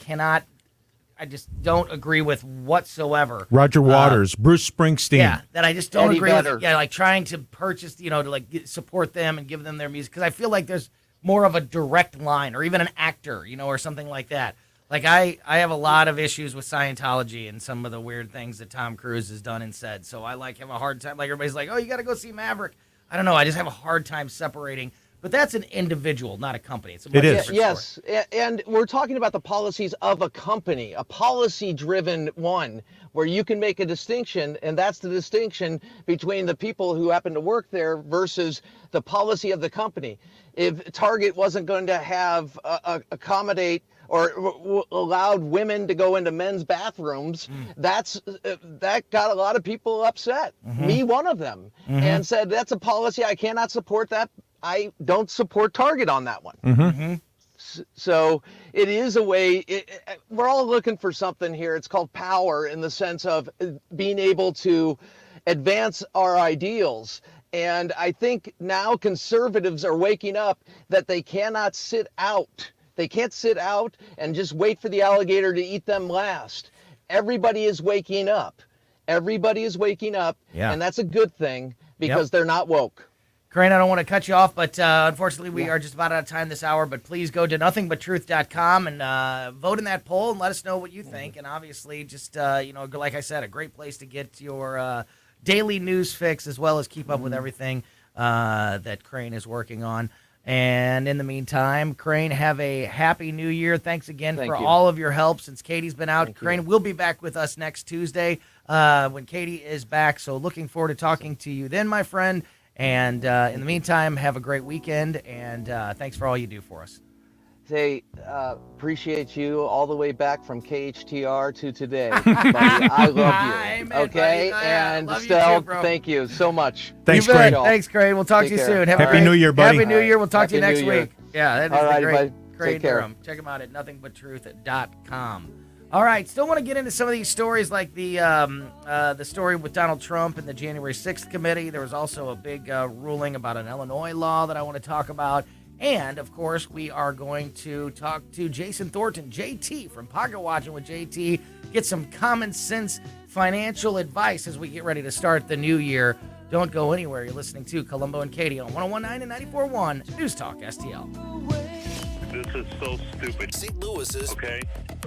don't agree with whatsoever. Roger Waters, Bruce Springsteen. Yeah, that I just don't Eddie agree Vedder. with. Yeah, like trying to purchase, to support them and give them their music. Because I feel like there's more of a direct line or even an actor, or something like that. Like I have a lot of issues with Scientology and some of the weird things that Tom Cruise has done and said. So I have a hard time. Like everybody's like, oh, you got to go see Maverick. I don't know. I just have a hard time separating. But that's an individual, not a company. It's a much different Yes, story. and we're talking about the policies of a company, a policy-driven one, where you can make a distinction, and that's the distinction between the people who happen to work there versus the policy of the company. If Target wasn't going to have accommodate or allowed women to go into men's bathrooms, that got a lot of people upset. Me, one of them, and said that's a policy I cannot support. That I don't support Target on that one. So it is a way. We're all looking for something here. It's called power in the sense of being able to advance our ideals. And I think now conservatives are waking up that they cannot sit out. They can't sit out and just wait for the alligator to eat them last. Everybody is waking up. Everybody is waking up. Yeah. And that's a good thing because they're not woke. Crane, I don't want to cut you off, but unfortunately we are just about out of time this hour. But please go to nothingbutTruth.com and vote in that poll and let us know what you think. And obviously, just, like I said, a great place to get your daily news fix as well as keep up with everything that Crane is working on. And in the meantime, Crane, have a happy new year. Thanks again for all of your help since Katie's been out. Crane will be back with us next Tuesday when Katie is back. So looking forward to talking to you then, my friend. And in the meantime, have a great weekend, and thanks for all you do for us. Say, appreciate you all the way back from KHTR to today. Buddy, I love you. Amen, okay? buddy. And love you Stell, too, bro. thank you so much. Thanks, You bet. Crane. Thanks, Crane. We'll talk Take to you care. soon. Happy New Year, buddy. Happy New Year. We'll talk to you Happy next New Year. week. Yeah, that is All the righty, great bud. Crane Take care. Durham. Check him out at nothingbutTruth.com. All right, still want to get into some of these stories like the story with Donald Trump and the January 6th committee. There was also a big ruling about an Illinois law that I want to talk about. And, of course, we are going to talk to Jason Thornton, JT, from Pocket Watching with JT, get some common sense financial advice as we get ready to start the new year. Don't go anywhere. You're listening to Colombo and Katie on 101.9 and 94.1 News Talk STL. This is so stupid. St. Louis's Okay,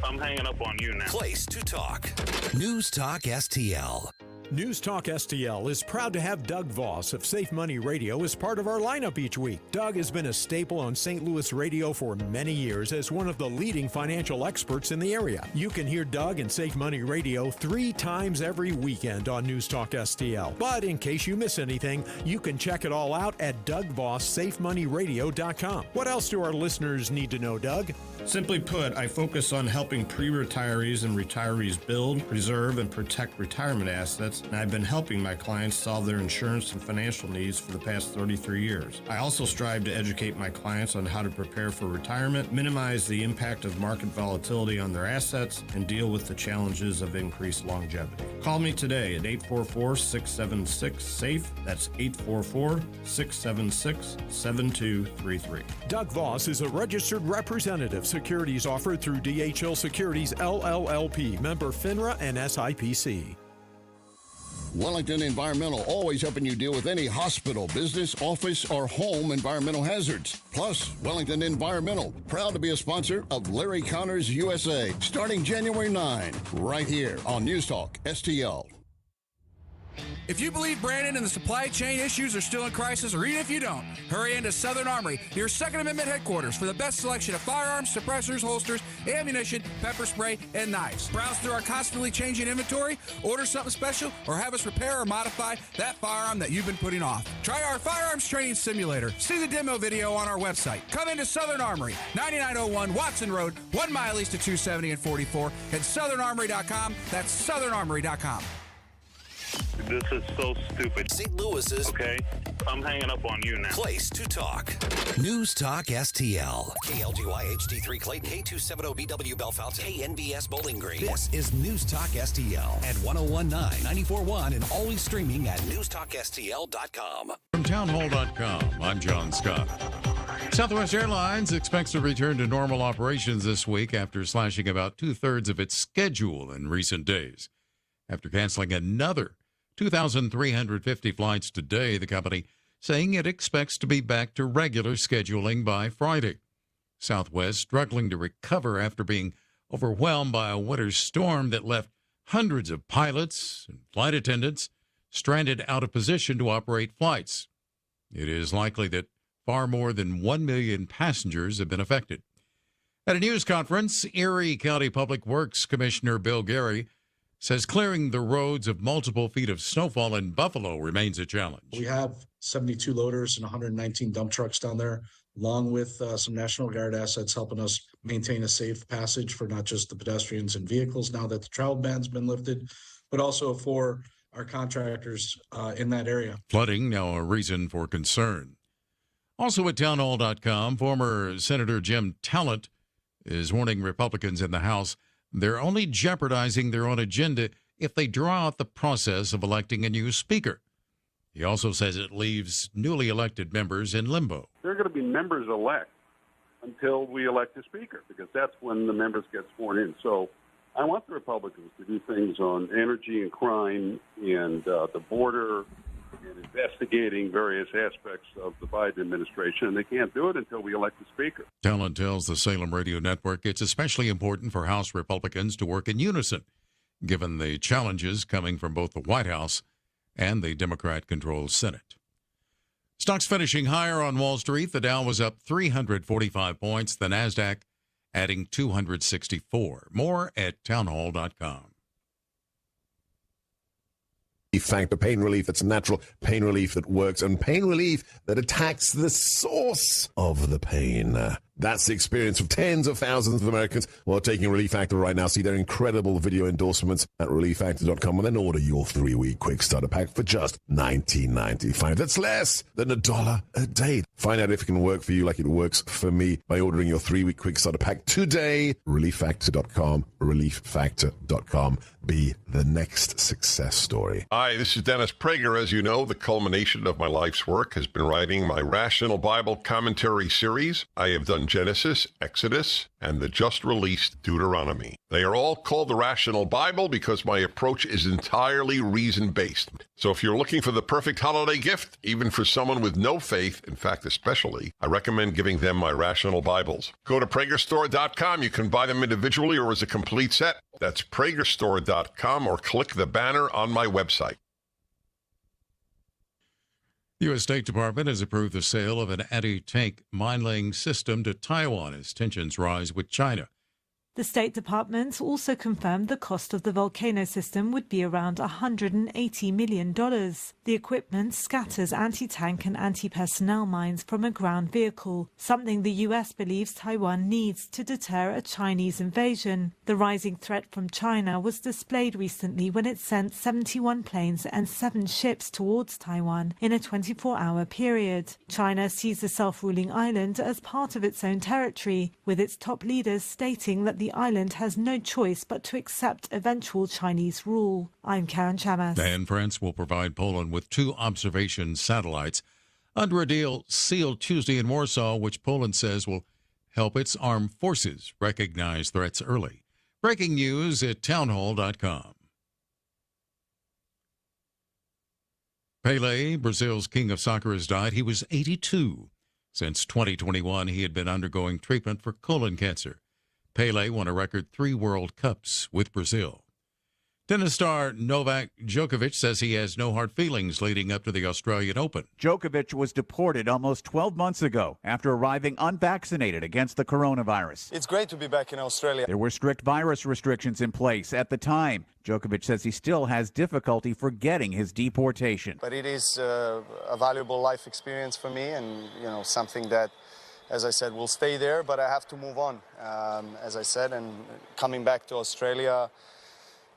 I'm hanging up on you now. place to talk. News Talk STL. News Talk STL is proud to have Doug Voss of Safe Money Radio as part of our lineup each week. Doug has been a staple on St. Louis radio for many years as one of the leading financial experts in the area. You can hear Doug and Safe Money Radio 3 times every weekend on News Talk STL. But in case you miss anything, you can check it all out at DougVossSafeMoneyRadio.com. What else do our listeners need to know, Doug? Simply put, I focus on helping pre-retirees and retirees build, preserve, and protect retirement assets, and I've been helping my clients solve their insurance and financial needs for the past 33 years. I also strive to educate my clients on how to prepare for retirement, minimize the impact of market volatility on their assets, and deal with the challenges of increased longevity. Call me today at 844-676-SAFE. That's 844-676-7233. Doug Voss is a registered representative. Securities offered through DHL Securities LLLP, member FINRA and SIPC. Wellington Environmental, always helping you deal with any hospital, business, office, or home environmental hazards. Plus, Wellington Environmental, proud to be a sponsor of Larry Connors USA, starting January 9, right here on News Talk STL. If you believe Brandon and the supply chain issues are still in crisis, or even if you don't, hurry into Southern Armory, your Second Amendment headquarters, for the best selection of firearms, suppressors, holsters, ammunition, pepper spray, and knives. Browse through our constantly changing inventory, order something special, or have us repair or modify that firearm that you've been putting off. Try our firearms training simulator. See the demo video on our website. Come into Southern Armory, 9901 Watson Road, 1 mile east of 270 and 44, at southernarmory.com. That's southernarmory.com. This is so stupid. St. Louis's. Okay, I'm hanging up on you now. Place to talk. News Talk STL. KLGY HD3 Clayton, K270BW Bellefontaine, KNBS Bowling Green. This is News Talk STL at 1019, 94.1, and always streaming at newstalkstl.com. From townhall.com, I'm John Scott. Southwest Airlines expects to return to normal operations this week after slashing about 2/3 of its schedule in recent days. After canceling another 2,350 flights today, the company saying it expects to be back to regular scheduling by Friday. Southwest struggling to recover after being overwhelmed by a winter storm that left hundreds of pilots and flight attendants stranded out of position to operate flights. It is likely that far more than 1 million passengers have been affected. At a news conference, Erie County Public Works Commissioner Bill Gary says clearing the roads of multiple feet of snowfall in Buffalo remains a challenge. We have 72 loaders and 119 dump trucks down there, along with some National Guard assets helping us maintain a safe passage for not just the pedestrians and vehicles now that the travel ban's been lifted, but also for our contractors in that area. Flooding now a reason for concern. Also at townhall.com, former Senator Jim Talent is warning Republicans in the House they're only jeopardizing their own agenda if they draw out the process of electing a new speaker. He also says it leaves newly elected members in limbo. There are going to be members elect until we elect a speaker, because that's when the members get sworn in. So I want the Republicans to do things on energy and crime and the border and investigating various aspects of the Biden administration, and they can't do it until we elect a speaker. Talent tells the Salem Radio Network it's especially important for House Republicans to work in unison, given the challenges coming from both the White House and the Democrat-controlled Senate. Stocks finishing higher on Wall Street. The Dow was up 345 points, the NASDAQ adding 264. More at townhall.com. Factor pain relief that's natural, pain relief that works, and pain relief that attacks the source of the pain. That's the experience of tens of thousands of Americans who are taking Relief Factor right now. See their incredible video endorsements at ReliefFactor.com and then order your 3-week quick starter pack for just $19.95. That's less than $1 a day. Find out if it can work for you like it works for me by ordering your 3-week quick starter pack today. ReliefFactor.com, ReliefFactor.com. Be the next success story. Hi, this is Dennis Prager. As you know, the culmination of my life's work has been writing my Rational Bible Commentary series. I have done Genesis, Exodus, and the just-released Deuteronomy. They are all called the Rational Bible because my approach is entirely reason-based. So if you're looking for the perfect holiday gift, even for someone with no faith, in fact, especially, I recommend giving them my Rational Bibles. Go to PragerStore.com. You can buy them individually or as a complete set. That's PragerStore.com, or click the banner on my website. The U.S. State Department has approved the sale of an anti-tank mine-laying system to Taiwan as tensions rise with China. The State Department also confirmed the cost of the Volcano system would be around $180 million. The equipment scatters anti-tank and anti-personnel mines from a ground vehicle, something the U.S. believes Taiwan needs to deter a Chinese invasion. The rising threat from China was displayed recently when it sent 71 planes and 7 ships towards Taiwan in a 24-hour period. China sees the self-ruling island as part of its own territory, with its top leaders stating that the island has no choice but to accept eventual Chinese rule. I'm Karen Chamas. And France will provide Poland with 2 observation satellites under a deal sealed Tuesday in Warsaw, which Poland says will help its armed forces recognize threats early. Breaking news at townhall.com. Pelé, Brazil's king of soccer, has died. He was 82. Since 2021, he had been undergoing treatment for colon cancer. Pelé won a record 3 World Cups with Brazil. Tennis star Novak Djokovic says he has no hard feelings leading up to the Australian Open. Djokovic was deported almost 12 months ago after arriving unvaccinated against the coronavirus. It's great to be back in Australia. There were strict virus restrictions in place at the time. Djokovic says he still has difficulty forgetting his deportation. But it is a valuable life experience for me, and something that, as I said, will stay there, but I have to move on, as I said, and coming back to Australia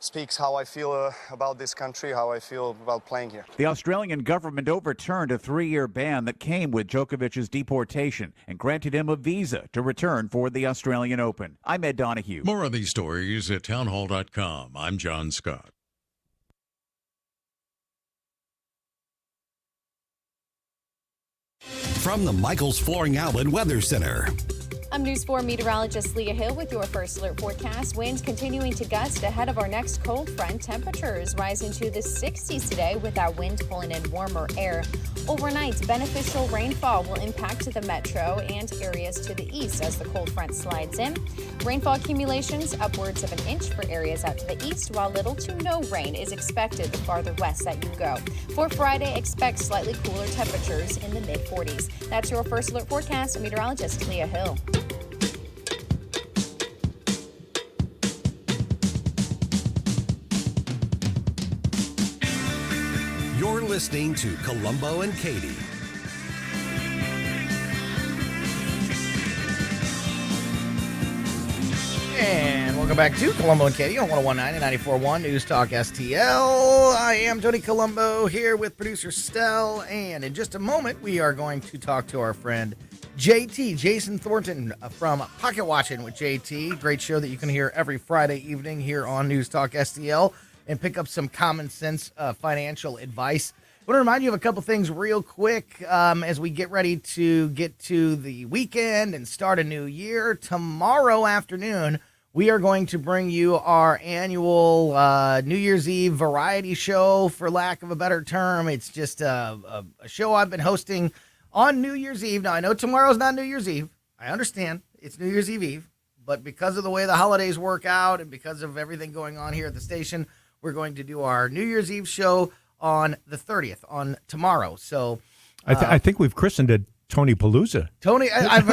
speaks how I feel about this country, how I feel about playing here. The Australian government overturned a 3-year ban that came with Djokovic's deportation and granted him a visa to return for the Australian Open. I'm Ed Donahue. More of these stories at townhall.com. I'm John Scott. From the Michaels Flooring Outlet Weather Center. I'm News 4 meteorologist Leah Hill with your first alert forecast. Winds continuing to gust ahead of our next cold front. Temperatures rising to the 60s today with that wind pulling in warmer air. Overnight, beneficial rainfall will impact the metro and areas to the east as the cold front slides in. Rainfall accumulations upwards of an inch for areas out to the east, while little to no rain is expected the farther west that you go. For Friday, expect slightly cooler temperatures in the mid-40s. That's your first alert forecast. Meteorologist Leah Hill. You're listening to Colombo and Katie. And welcome back to Colombo and Katie on 101.9 and 94.1 News Talk STL. I am Tony Colombo here with producer Stell, and in just a moment we are going to talk to our friend JT, Jason Thornton from Pocket Watching with JT. Great show that you can hear every Friday evening here on News Talk STL and pick up some common sense financial advice. I want to remind you of a couple things real quick as we get ready to get to the weekend and start a new year. Tomorrow afternoon, we are going to bring you our annual New Year's Eve variety show, for lack of a better term. It's just a show I've been hosting on New Year's Eve. Now, I know tomorrow's not New Year's Eve. I understand. It's New Year's Eve. But because of the way the holidays work out and because of everything going on here at the station, we're going to do our New Year's Eve show on the 30th, on tomorrow. So I think we've christened it Tony Palooza. Tony,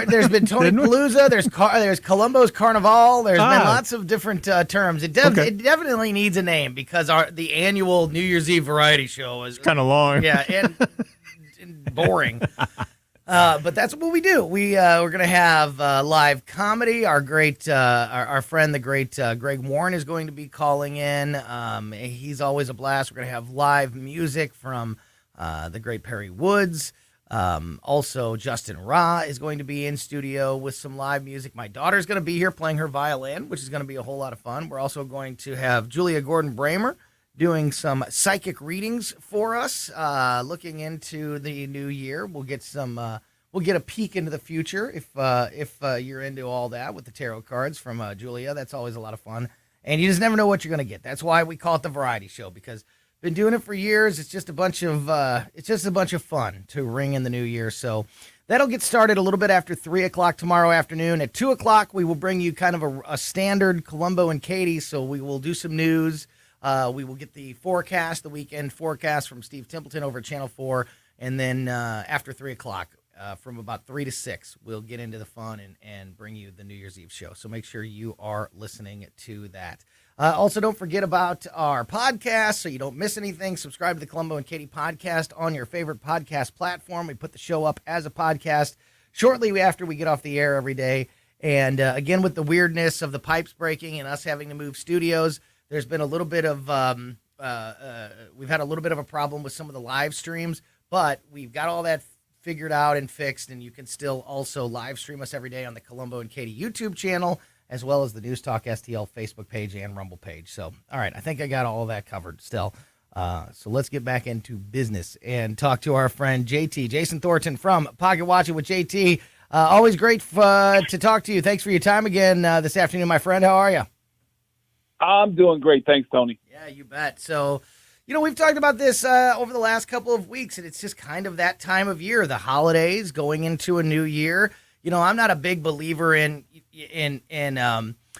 there's been Tony Palooza. There's Colombo's Carnival. There's been lots of different terms. It definitely needs a name because the annual New Year's Eve variety show is kind of long. Yeah, and boring. But that's what we do. We're going to have live comedy. Our great, our friend, the great Greg Warren is going to be calling in. He's always a blast. We're going to have live music from the great Perry Woods. Also, Justin Ra is going to be in studio with some live music. My daughter's going to be here playing her violin, which is going to be a whole lot of fun. We're also going to have Julia Gordon-Bramer doing some psychic readings for us, looking into the new year. We'll get we'll get a peek into the future if you're into all that with the tarot cards from Julia. That's always a lot of fun. And you just never know what you're going to get. That's why we call it the variety show, because been doing it for years. It's just a bunch of fun to ring in the new year. So that'll get started a little bit after 3 o'clock tomorrow afternoon. At 2 o'clock, we will bring you kind of a standard Colombo and Katie. So we will do some news. We will get the forecast, the weekend forecast from Steve Templeton over at Channel 4. And then after 3 o'clock, from about 3 to 6, we'll get into the fun and bring you the New Year's Eve show. So make sure you are listening to that. Also, don't forget about our podcast so you don't miss anything. Subscribe to the Colombo and Katie podcast on your favorite podcast platform. We put the show up as a podcast shortly after we get off the air every day. And again, with the weirdness of the pipes breaking and us having to move studios, there's been a little bit of we've had a little bit of a problem with some of the live streams, but we've got all that figured out and fixed, and you can still also live stream us every day on the Colombo and Katie YouTube channel, as well as the News Talk STL Facebook page and Rumble page. So, all right, I think I got all of that covered still. So let's get back into business and talk to our friend JT, Jason Thornton from Pocket Watching with JT. Always great to talk to you. Thanks for your time again this afternoon, my friend. How are you? I'm doing great. Thanks, Tony. Yeah, you bet. So, we've talked about this over the last couple of weeks, and it's just kind of that time of year, the holidays, going into a new year. I'm not a big believer in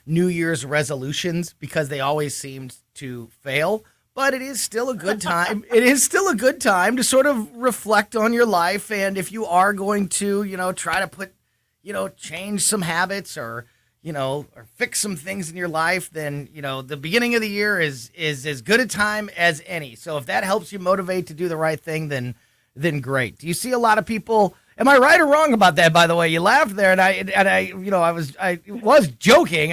New Year's resolutions because they always seem to fail, but it is still a good time. It is still a good time to sort of reflect on your life, and if you are going to, try to put, change some habits or fix some things in your life, then, the beginning of the year is as good a time as any. So if that helps you motivate to do the right thing, then great. Do you see a lot of people? Am I right or wrong about that? By the way, you laughed there, and I was joking.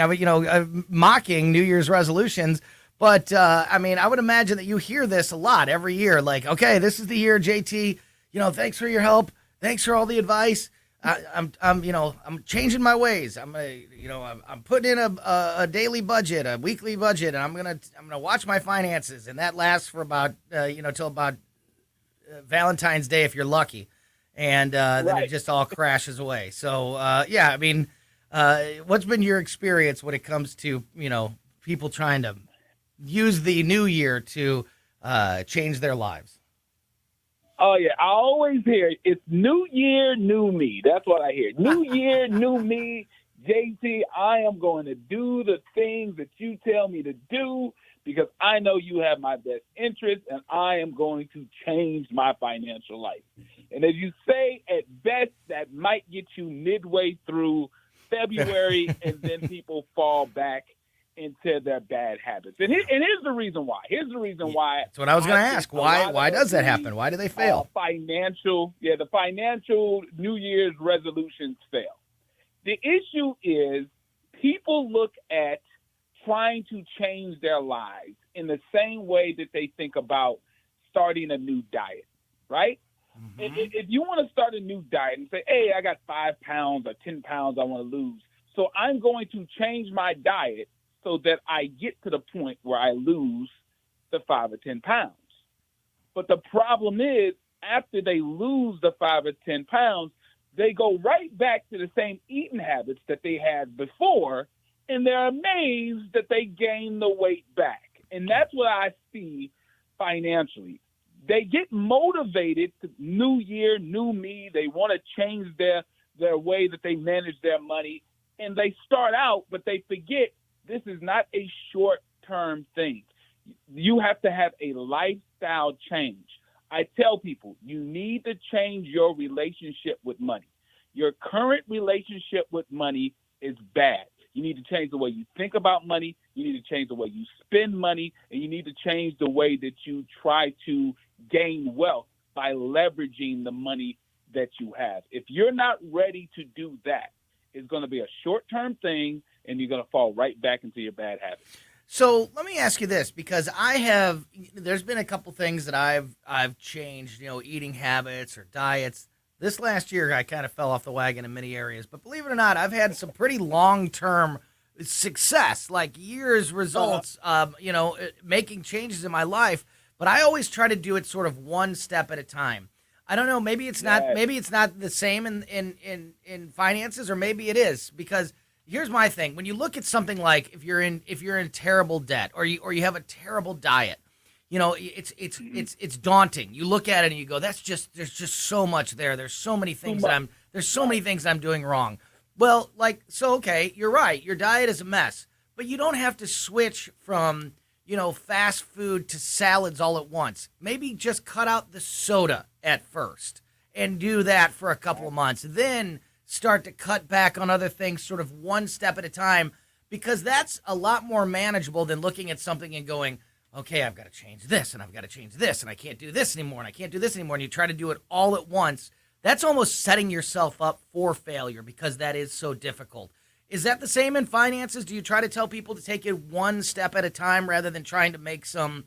Mocking New Year's resolutions, but I would imagine that you hear this a lot every year. Like, okay, this is the year, JT. Thanks for your help. Thanks for all the advice. I'm changing my ways. I'm putting in a daily budget, a weekly budget, and I'm gonna watch my finances, and that lasts for about till about Valentine's Day if you're lucky, and then it just all crashes away. So what's been your experience when it comes to people trying to use the new year to change their lives? Oh, yeah. I always hear it's new year, new me. That's what I hear. New year, new me. JT, I am going to do the things that you tell me to do because I know you have my best interest, and I am going to change my financial life. And as you say, at best, that might get you midway through February, and then people fall back into their bad habits. And here's the reason why. That's what I was going to ask. Why does that happen? Why do they fail? The financial New Year's resolutions fail. The issue is people look at trying to change their lives in the same way that they think about starting a new diet, right? Mm-hmm. If you want to start a new diet and say, hey, I got 5 pounds or 10 pounds I want to lose, so I'm going to change my diet so that I get to the point where I lose the 5 or 10 pounds. But the problem is, after they lose the 5 or 10 pounds, they go right back to the same eating habits that they had before, and they're amazed that they gain the weight back. And that's what I see financially. They get motivated to new year, new me. They want to change their way that they manage their money, and they start out, but they forget this is not a short-term thing. You have to have a lifestyle change. I tell people, you need to change your relationship with money. Your current relationship with money is bad. You need to change the way you think about money. You need to change the way you spend money, and you need to change the way that you try to gain wealth by leveraging the money that you have. If you're not ready to do that, it's going to be a short-term thing, and you're going to fall right back into your bad habits. So let me ask you this, because there's been a couple things that I've changed, eating habits or diets. This last year, I kind of fell off the wagon in many areas, but believe it or not, I've had some pretty long-term success, like years results, making changes in my life, but I always try to do it sort of one step at a time. I don't know. Maybe it's not. Maybe it's not the same in finances, or maybe it is. Because here's my thing: when you look at something like if you're in terrible debt, or you have a terrible diet, it's daunting. You look at it and you go, there's just so much there. There's so many things many things I'm doing wrong. Well, okay, you're right. Your diet is a mess, but you don't have to switch from fast food to salads all at once. Maybe just cut out the soda at first and do that for a couple of months. Then start to cut back on other things sort of one step at a time, because that's a lot more manageable than looking at something and going, okay, I've got to change this and I've got to change this and I can't do this anymore and I can't do this anymore. And you try to do it all at once. That's almost setting yourself up for failure, because that is so difficult. Is that the same in finances? Do you try to tell people to take it one step at a time rather than trying to make some,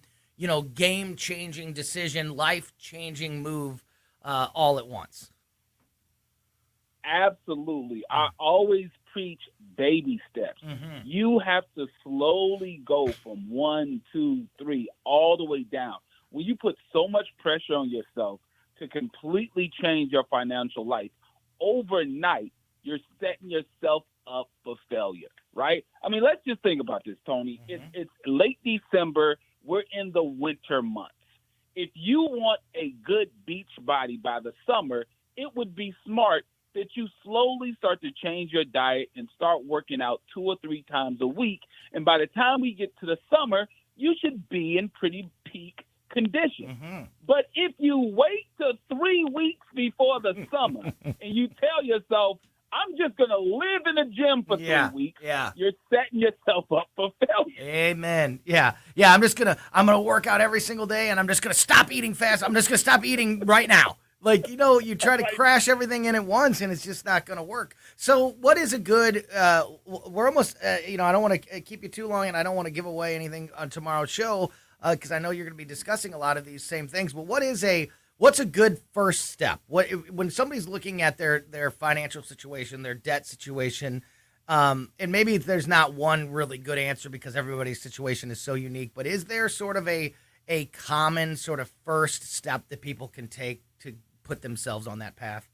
game-changing decision, life-changing move all at once? Absolutely. I always preach baby steps. Mm-hmm. You have to slowly go from 1, 2, 3, all the way down. When you put so much pressure on yourself to completely change your financial life, overnight, you're setting yourself up for failure, right? I mean, let's just think about this, Tony. Mm-hmm. It's late December. We're in the winter months. If you want a good beach body by the summer, it would be smart that you slowly start to change your diet and start working out 2 or 3 times a week. And by the time we get to the summer, you should be in pretty peak condition. Mm-hmm. But if you wait till 3 weeks before the summer and you tell yourself, I'm just going to live in the gym for 3 weeks, you're setting yourself up for failure. Amen. Yeah. I'm going to work out every single day, and I'm just going to stop eating fast. I'm just going to stop eating right now. You try to crash everything in at once, and it's just not going to work. So what is a good, we're almost, I don't want to keep you too long, and I don't want to give away anything on tomorrow's show, because I know you're going to be discussing a lot of these same things. But what's a good first step? When somebody's looking at their financial situation, their debt situation, and maybe there's not one really good answer because everybody's situation is so unique, but is there sort of a common sort of first step that people can take to put themselves on that path?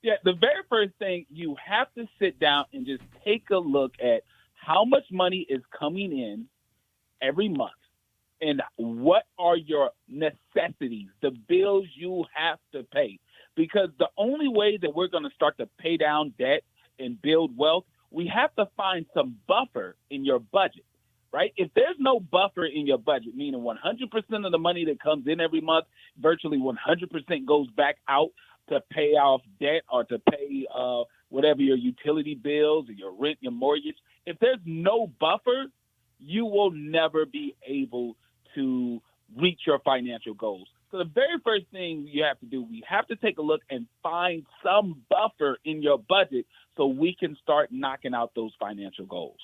Yeah, the very first thing, you have to sit down and just take a look at how much money is coming in every month and what are your necessities, the bills you have to pay. Because the only way that we're going to start to pay down debt and build wealth, we have to find some buffer in your budget, right? If there's no buffer in your budget, meaning 100% of the money that comes in every month, virtually 100% goes back out to pay off debt or to pay whatever your utility bills or your rent, your mortgage. If there's no buffer, you will never be able to reach your financial goals. So the very first thing you have to do, we have to take a look and find some buffer in your budget so we can start knocking out those financial goals.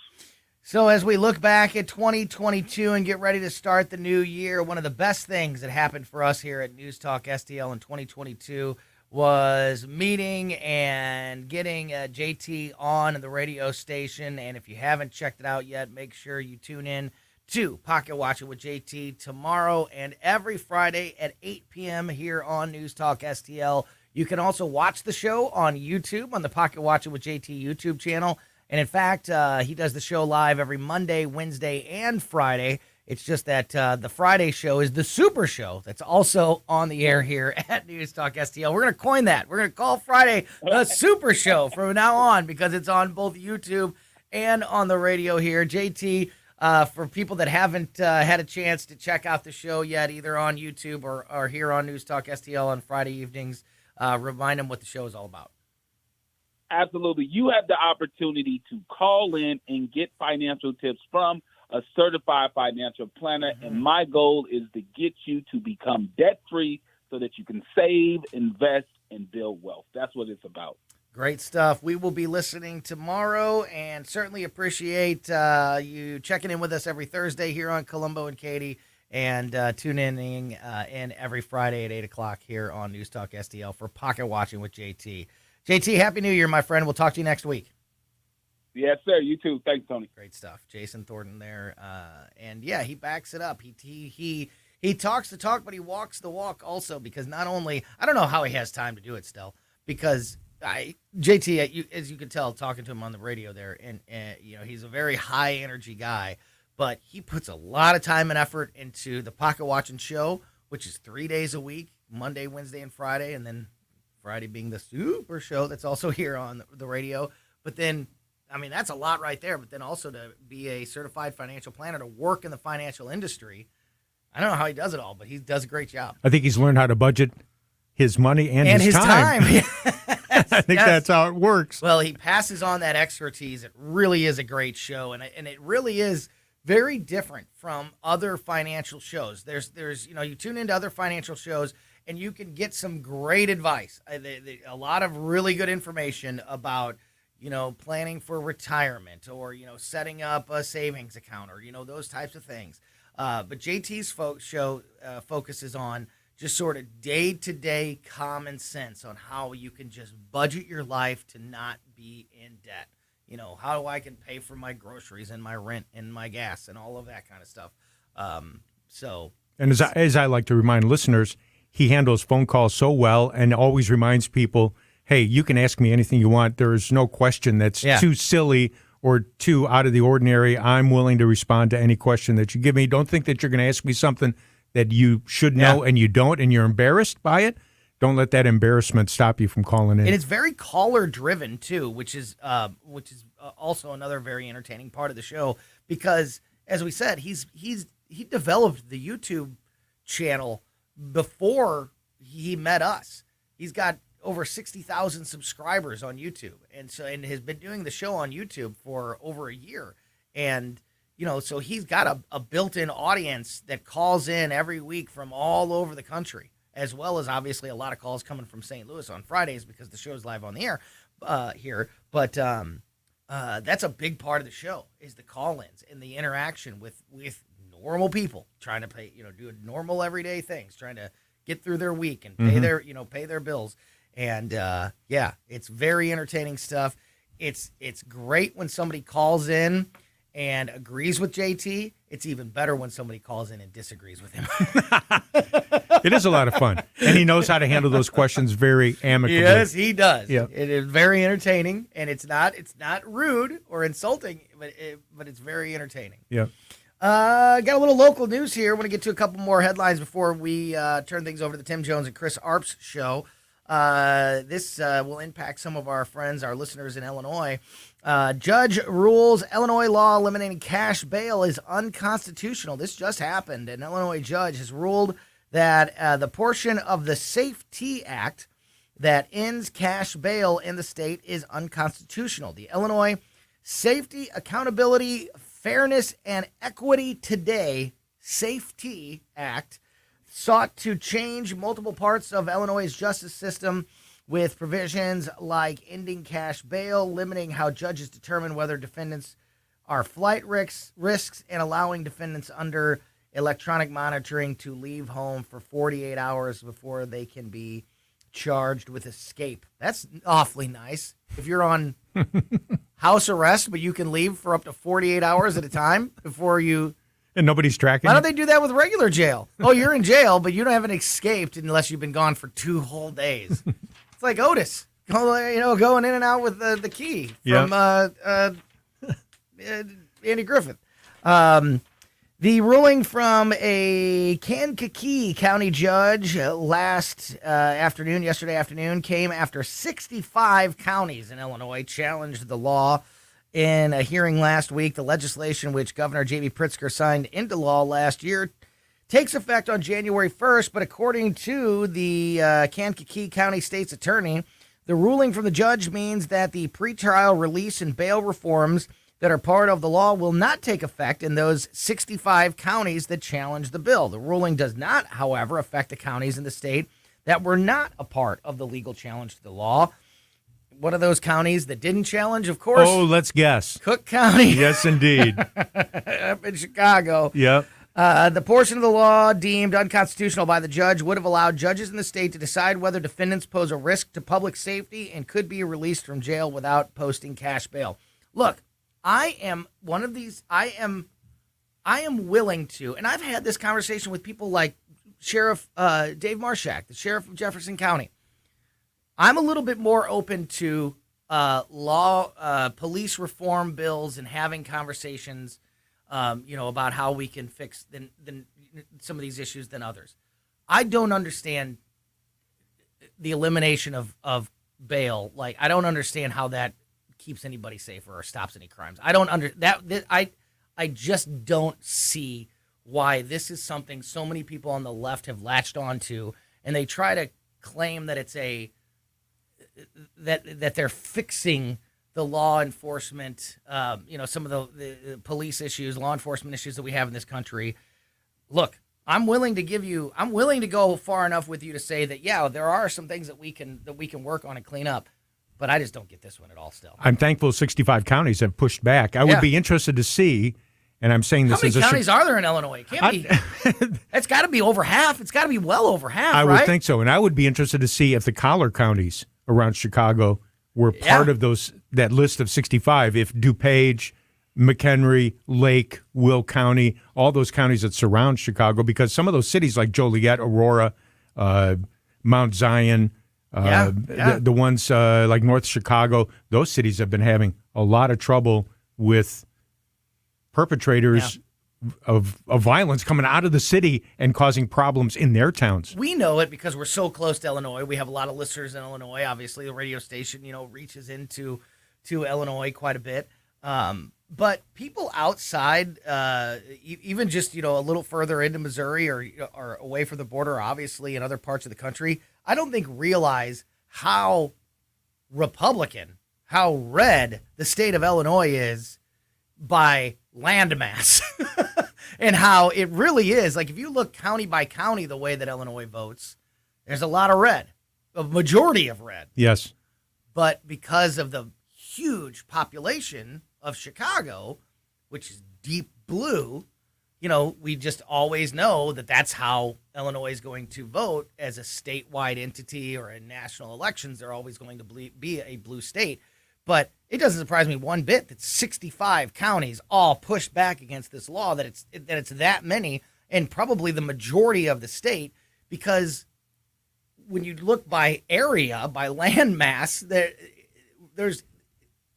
So as we look back at 2022 and get ready to start the new year, one of the best things that happened for us here at News Talk STL in 2022 was meeting and getting JT on the radio station. And if you haven't checked it out yet, make sure you tune in to Pocket Watch It with JT tomorrow and every Friday at 8 p.m. here on News Talk STL. You can also watch the show on YouTube on the Pocket Watch It with JT YouTube channel. And in fact, he does the show live every Monday, Wednesday, and Friday. It's just that the Friday show is the Super Show that's also on the air here at News Talk STL. We're going to coin that. We're going to call Friday the Super Show from now on because it's on both YouTube and on the radio here. JT, for people that haven't had a chance to check out the show yet, either on YouTube or here on News Talk STL on Friday evenings, remind them what the show is all about. Absolutely. You have the opportunity to call in and get financial tips from a certified financial planner. Mm-hmm. And my goal is to get you to become debt-free so that you can save, invest, and build wealth. That's what it's about. Great stuff. We will be listening tomorrow and certainly appreciate you checking in with us every Thursday here on Colombo and Katie, and tune in every Friday at 8 o'clock here on News Talk STL for Pocket Watching with JT. JT, Happy New Year, my friend. We'll talk to you next week. Yes, sir. You too. Thanks, Tony. Great stuff. Jason Thornton there. And yeah, he backs it up. He He talks the talk, but he walks the walk also, because not only, I don't know how he has time to do it still, because JT, as you can tell, talking to him on the radio there, and he's a very high energy guy, but he puts a lot of time and effort into the Pocket Watching Show, which is 3 days a week, Monday, Wednesday, and Friday, and then Friday being the super show that's also here on the radio. But then, I mean, that's a lot right there. But then also to be a certified financial planner, to work in the financial industry, I don't know how he does it all, but he does a great job. I think he's learned how to budget his money and his time. I think that's how it works. Well, he passes on that expertise. It really is a great show, and it really is very different from other financial shows. There's you tune into other financial shows, and you can get some great advice. A lot of really good information about planning for retirement, or setting up a savings account, or those types of things. But JT's show focuses on just sort of day-to-day common sense on how you can just budget your life to not be in debt. How I can pay for my groceries and my rent and my gas and all of that kind of stuff. And as I like to remind listeners, he handles phone calls so well and always reminds people, hey, you can ask me anything you want. There is no question that's too silly or too out of the ordinary. I'm willing to respond to any question that you give me. Don't think that you're going to ask me something that you should know and you don't, and you're embarrassed by it. Don't let that embarrassment stop you from calling in. And it's very caller driven too, which is also another very entertaining part of the show, because as we said, he developed the YouTube channel before he met us. He's got over 60,000 subscribers on YouTube, and has been doing the show on YouTube for over a year. And so he's got a built-in audience that calls in every week from all over the country, as well as obviously a lot of calls coming from St. Louis on Fridays because the show's live on the air here. But that's a big part of the show, is the call-ins and the interaction with normal people trying to pay, do normal everyday things, trying to get through their week and pay their bills. And it's very entertaining stuff. It's great when somebody calls in and agrees with JT. It's even better when somebody calls in and disagrees with him. It is a lot of fun, and he knows how to handle those questions very amicably. Yes, he does. Yeah. It is very entertaining, and it's not rude or insulting, but it's very entertaining. Yeah. Got a little local news here. I want to get to a couple more headlines before we turn things over to the Tim Jones and Chris Arps show. This will impact some of our friends, our listeners in Illinois. Judge rules Illinois law eliminating cash bail is unconstitutional. This just happened. An Illinois judge has ruled that the portion of the Safety Act that ends cash bail in the state is unconstitutional. The Illinois Safety, Accountability, Fairness, and Equity Today Safety Act sought to change multiple parts of Illinois' justice system with provisions like ending cash bail, limiting how judges determine whether defendants are flight risks, and allowing defendants under electronic monitoring to leave home for 48 hours before they can be charged with escape. That's awfully nice. If you're on house arrest, but you can leave for up to 48 hours at a time before you... And nobody's tracking Why you? don't they do that with regular jail? Oh, you're in jail, but you haven't escaped unless you've been gone for 2 whole days. It's like Otis, going in and out with the key from Andy Griffith. The ruling from a Kankakee County judge yesterday afternoon, came after 65 counties in Illinois challenged the law in a hearing last week. The legislation, which Governor J.B. Pritzker signed into law last year, takes effect on January 1st, but according to the Kankakee County State's attorney, the ruling from the judge means that the pretrial release and bail reforms that are part of the law will not take effect in those 65 counties that challenge the bill. The ruling does not, however, affect the counties in the state that were not a part of the legal challenge to the law. What are those counties that didn't challenge? Of course. Oh, let's guess. Cook County. Yes, indeed. Up in Chicago. Yep. The portion of the law deemed unconstitutional by the judge would have allowed judges in the state to decide whether defendants pose a risk to public safety and could be released from jail without posting cash bail. Look, I am one of these. I am I am willing to, and I've had this conversation with people like Sheriff Dave Marshak, the sheriff of Jefferson County. I'm a little bit more open to police reform bills and having conversations, about how we can fix than some of these issues than others. I don't understand the elimination of bail. Like, I don't understand how that keeps anybody safer or stops any crimes. I don't I just don't see why this is something so many people on the left have latched onto, and they try to claim that it's that they're fixing the law enforcement, some of the police issues, law enforcement issues that we have in this country. Look, I'm willing to go far enough with you to say that, yeah, there are some things that we can work on and clean up, but I just don't get this one at all still. I'm thankful 65 counties have pushed back. I would be interested to see, and I'm saying this how many counties are there in Illinois? It can't be. It's got to be over half. It's got to be well over half, I right? would think so, and I would be interested to see if the collar counties around Chicago were part of that list of 65. If DuPage, McHenry, Lake, Will County, all those counties that surround Chicago, because some of those cities like Joliet, Aurora, Mount Zion, the ones like North Chicago, those cities have been having a lot of trouble with perpetrators of violence coming out of the city and causing problems in their towns. We know it because we're so close to Illinois. We have a lot of listeners in Illinois. Obviously, the radio station, reaches into Illinois quite a bit. But people outside, even just, a little further into Missouri or away from the border, obviously, in other parts of the country, I don't think realize how Republican, how red the state of Illinois is by landmass. And how it really is. Like, if you look county by county the way that Illinois votes, there's a lot of red, a majority of red. Yes. But because of the huge population of Chicago, which is deep blue, we just always know that that's how Illinois is going to vote as a statewide entity, or in national elections, they're always going to be a blue state. But it doesn't surprise me one bit that 65 counties all pushed back against this law, that it's that many, and probably the majority of the state, because when you look by area, by land mass, there's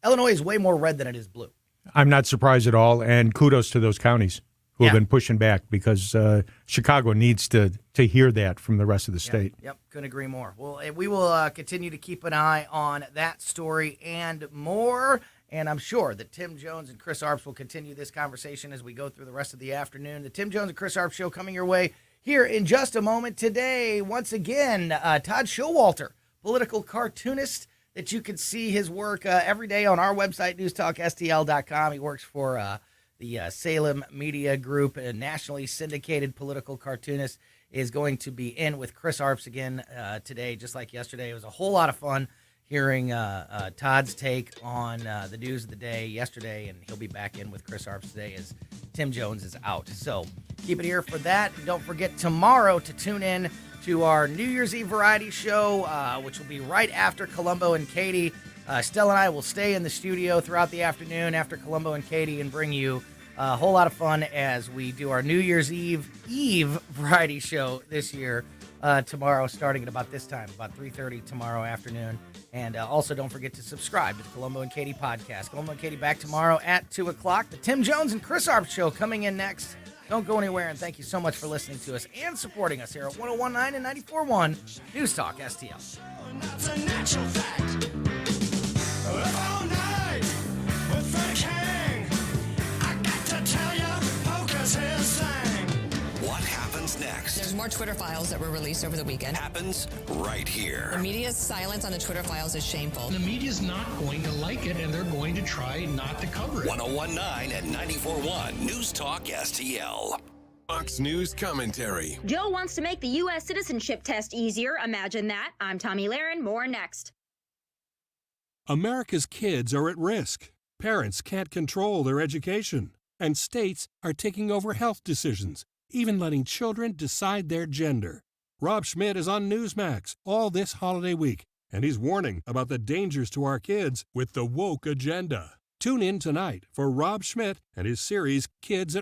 Illinois is way more red than it is blue. I'm not surprised at all, and kudos to those counties who have been pushing back, because Chicago needs to hear that from the rest of the state. Yep, couldn't agree more. Well, we will continue to keep an eye on that story and more, and I'm sure that Tim Jones and Chris Arps will continue this conversation as we go through the rest of the afternoon. The Tim Jones and Chris Arps Show coming your way here in just a moment. Today, once again, Todd Showalter, political cartoonist, that you can see his work every day on our website, newstalkstl.com. He works for the Salem Media Group, a nationally syndicated political cartoonist, is going to be in with Chris Arps again today, just like yesterday. It was a whole lot of fun hearing Todd's take on the news of the day yesterday, and he'll be back in with Chris Arps today as Tim Jones is out. So keep it here for that. And don't forget tomorrow to tune in to our New Year's Eve variety show, which will be right after Colombo and Katie. Stella and I will stay in the studio throughout the afternoon after Colombo and Katie and bring you a whole lot of fun as we do our New Year's Eve variety show this year tomorrow, starting at about this time, about 3:30 tomorrow afternoon. And also don't forget to subscribe to the Colombo and Katie podcast. Colombo and Katie back tomorrow at 2 o'clock. The Tim Jones and Chris Arps Show coming in next. Don't go anywhere, and thank you so much for listening to us and supporting us here at 101.9 and 94.1 News Talk STL. That's a natural fact. All night with the king. I got to tell you, poker's his thing. What happens next? There's more Twitter files that were released over the weekend. Happens right here. The media's silence on the Twitter files is shameful. The media's not going to like it, and they're going to try not to cover it. 101.9 and 94.1 News Talk STL. Fox News commentary. Joe wants to make the U.S. citizenship test easier. Imagine that. I'm Tommy Lahren. More next. America's kids are at risk. Parents can't control their education. And states are taking over health decisions, even letting children decide their gender. Rob Schmidt is on Newsmax all this holiday week, and he's warning about the dangers to our kids with the woke agenda. Tune in tonight for Rob Schmidt and his series Kids at